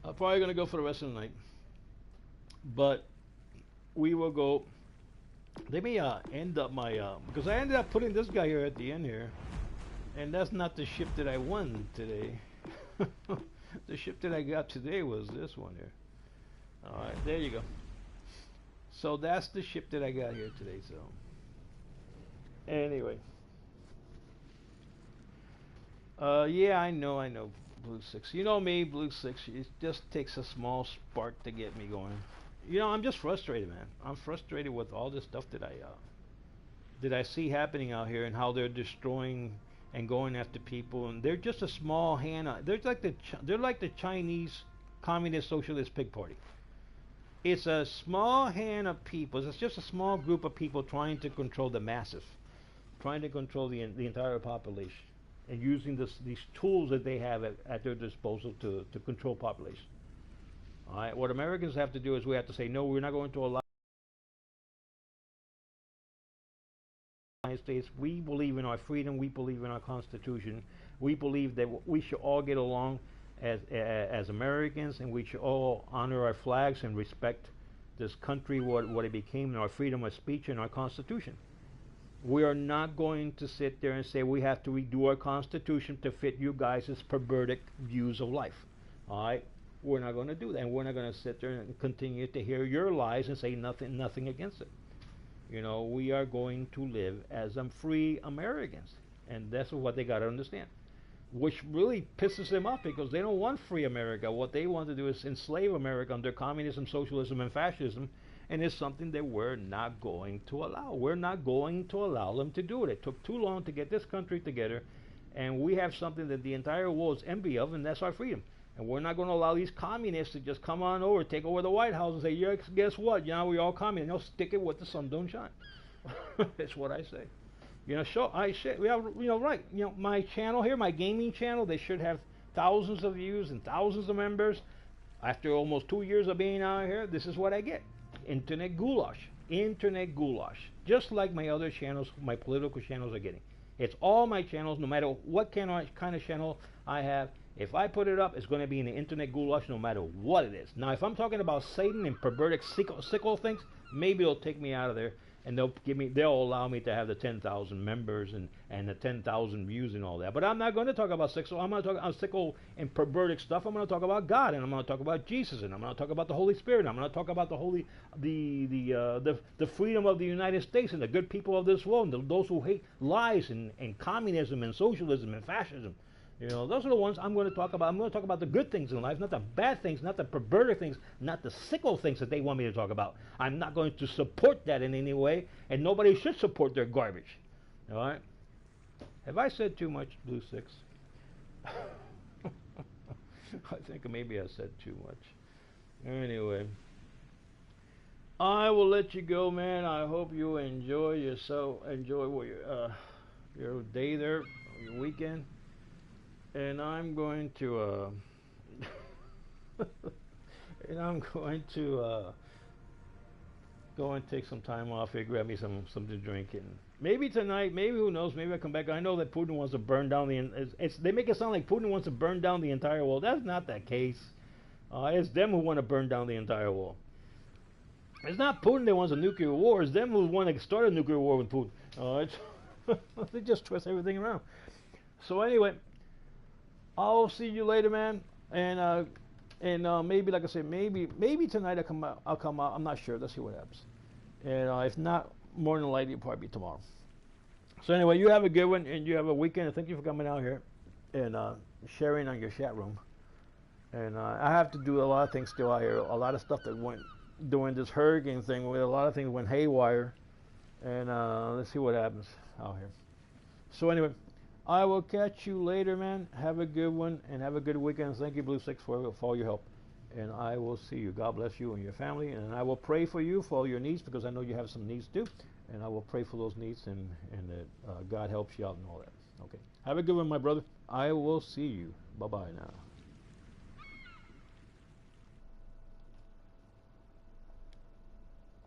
I'm probably going to go for the rest of the night. But we will go. Let me end up my because I ended up putting this guy here at the end here, and that's not the ship that I won today. The ship that I got today was this one here. All right, there you go. So that's the ship that I got here today. So anyway, yeah, I know, Blue Six. You know me, Blue Six. It just takes a small spark to get me going. I'm just frustrated, man. I'm frustrated with all this stuff that I see happening out here, and how they're destroying and going after people, and they're just a small hand. They're like the Chinese Communist Socialist Pig Party. It's a small hand of people. It's just a small group of people trying to control the masses, trying to control the entire population, and using these tools that they have at their disposal to control population. All right. What Americans have to do is we have to say, no, we're not going to allow the United States. We believe in our freedom. We believe in our Constitution. We believe that we should all get along as Americans, and we should all honor our flags and respect this country, what it became, and our freedom of speech and our Constitution. We are not going to sit there and say we have to redo our Constitution to fit you guys' perverted views of life. All right. We're not going to do that, and we're not going to sit there and continue to hear your lies and say nothing against it. We are going to live as free Americans, and that's what they got to understand. Which really pisses them off, because they don't want free America. What they want to do is enslave America under communism, socialism, and fascism, and it's something that we're not going to allow. We're not going to allow them to do it. It took too long to get this country together, and we have something that the entire world is envy of, and that's our freedom. And we're not going to allow these communists to just come on over, take over the White House and say, yeah, guess what? We're all communists. They'll stick it where the sun don't shine. That's what I say. We have, right. My channel here, my gaming channel, they should have thousands of views and thousands of members. After almost 2 years of being out here, this is what I get. Internet goulash. Internet goulash. Just like my other channels, my political channels are getting. It's all my channels, no matter what kind of channel I have. If I put it up, it's going to be in the internet goulash no matter what it is. Now, if I'm talking about Satan and perverted sickle things, maybe it'll take me out of there, and they'll allow me to have the 10,000 members and the 10,000 views and all that. But I'm not going to talk about sickle. I'm going to talk about sickle and perverted stuff. I'm going to talk about God, and I'm going to talk about Jesus, and I'm going to talk about the Holy Spirit. I'm going to talk about the freedom of the United States and the good people of this world, and those who hate lies and communism and socialism and fascism. Those are the ones I'm going to talk about. I'm going to talk about the good things in life, not the bad things, not the perverted things, not the sickle things that they want me to talk about. I'm not going to support that in any way, and nobody should support their garbage. All right? Have I said too much, Blue Six? I think maybe I said too much. Anyway, I will let you go, man. I hope you enjoy your day there, your weekend. and I'm going to and I'm going to go and take some time off here, grab me something to drink, and maybe tonight, maybe who knows, maybe I come back. I know that Putin wants to burn down they make it sound like Putin wants to burn down the entire world. That's not the case. It's them who want to burn down the entire world. It's not Putin that wants a nuclear war. It's them who want to start a nuclear war with Putin. They just twist everything around. So anyway, I'll see you later, man. And maybe, like I said, maybe tonight I'll come out. I'm not sure. Let's see what happens. And if not, more than likely it'll probably be tomorrow. So anyway, you have a good one, and you have a weekend. And thank you for coming out here and sharing on your chat room. And I have to do a lot of things still out here. A lot of stuff that went during this hurricane thing. Where a lot of things went haywire. And let's see what happens out here. So anyway, I will catch you later, man. Have a good one and have a good weekend. Thank you, Blue Six, for all your help. And I will see you. God bless you and your family. And I will pray for you for all your needs, because I know you have some needs too. And I will pray for those needs, and that God helps you out and all that. Okay. Have a good one, my brother. I will see you. Bye-bye now.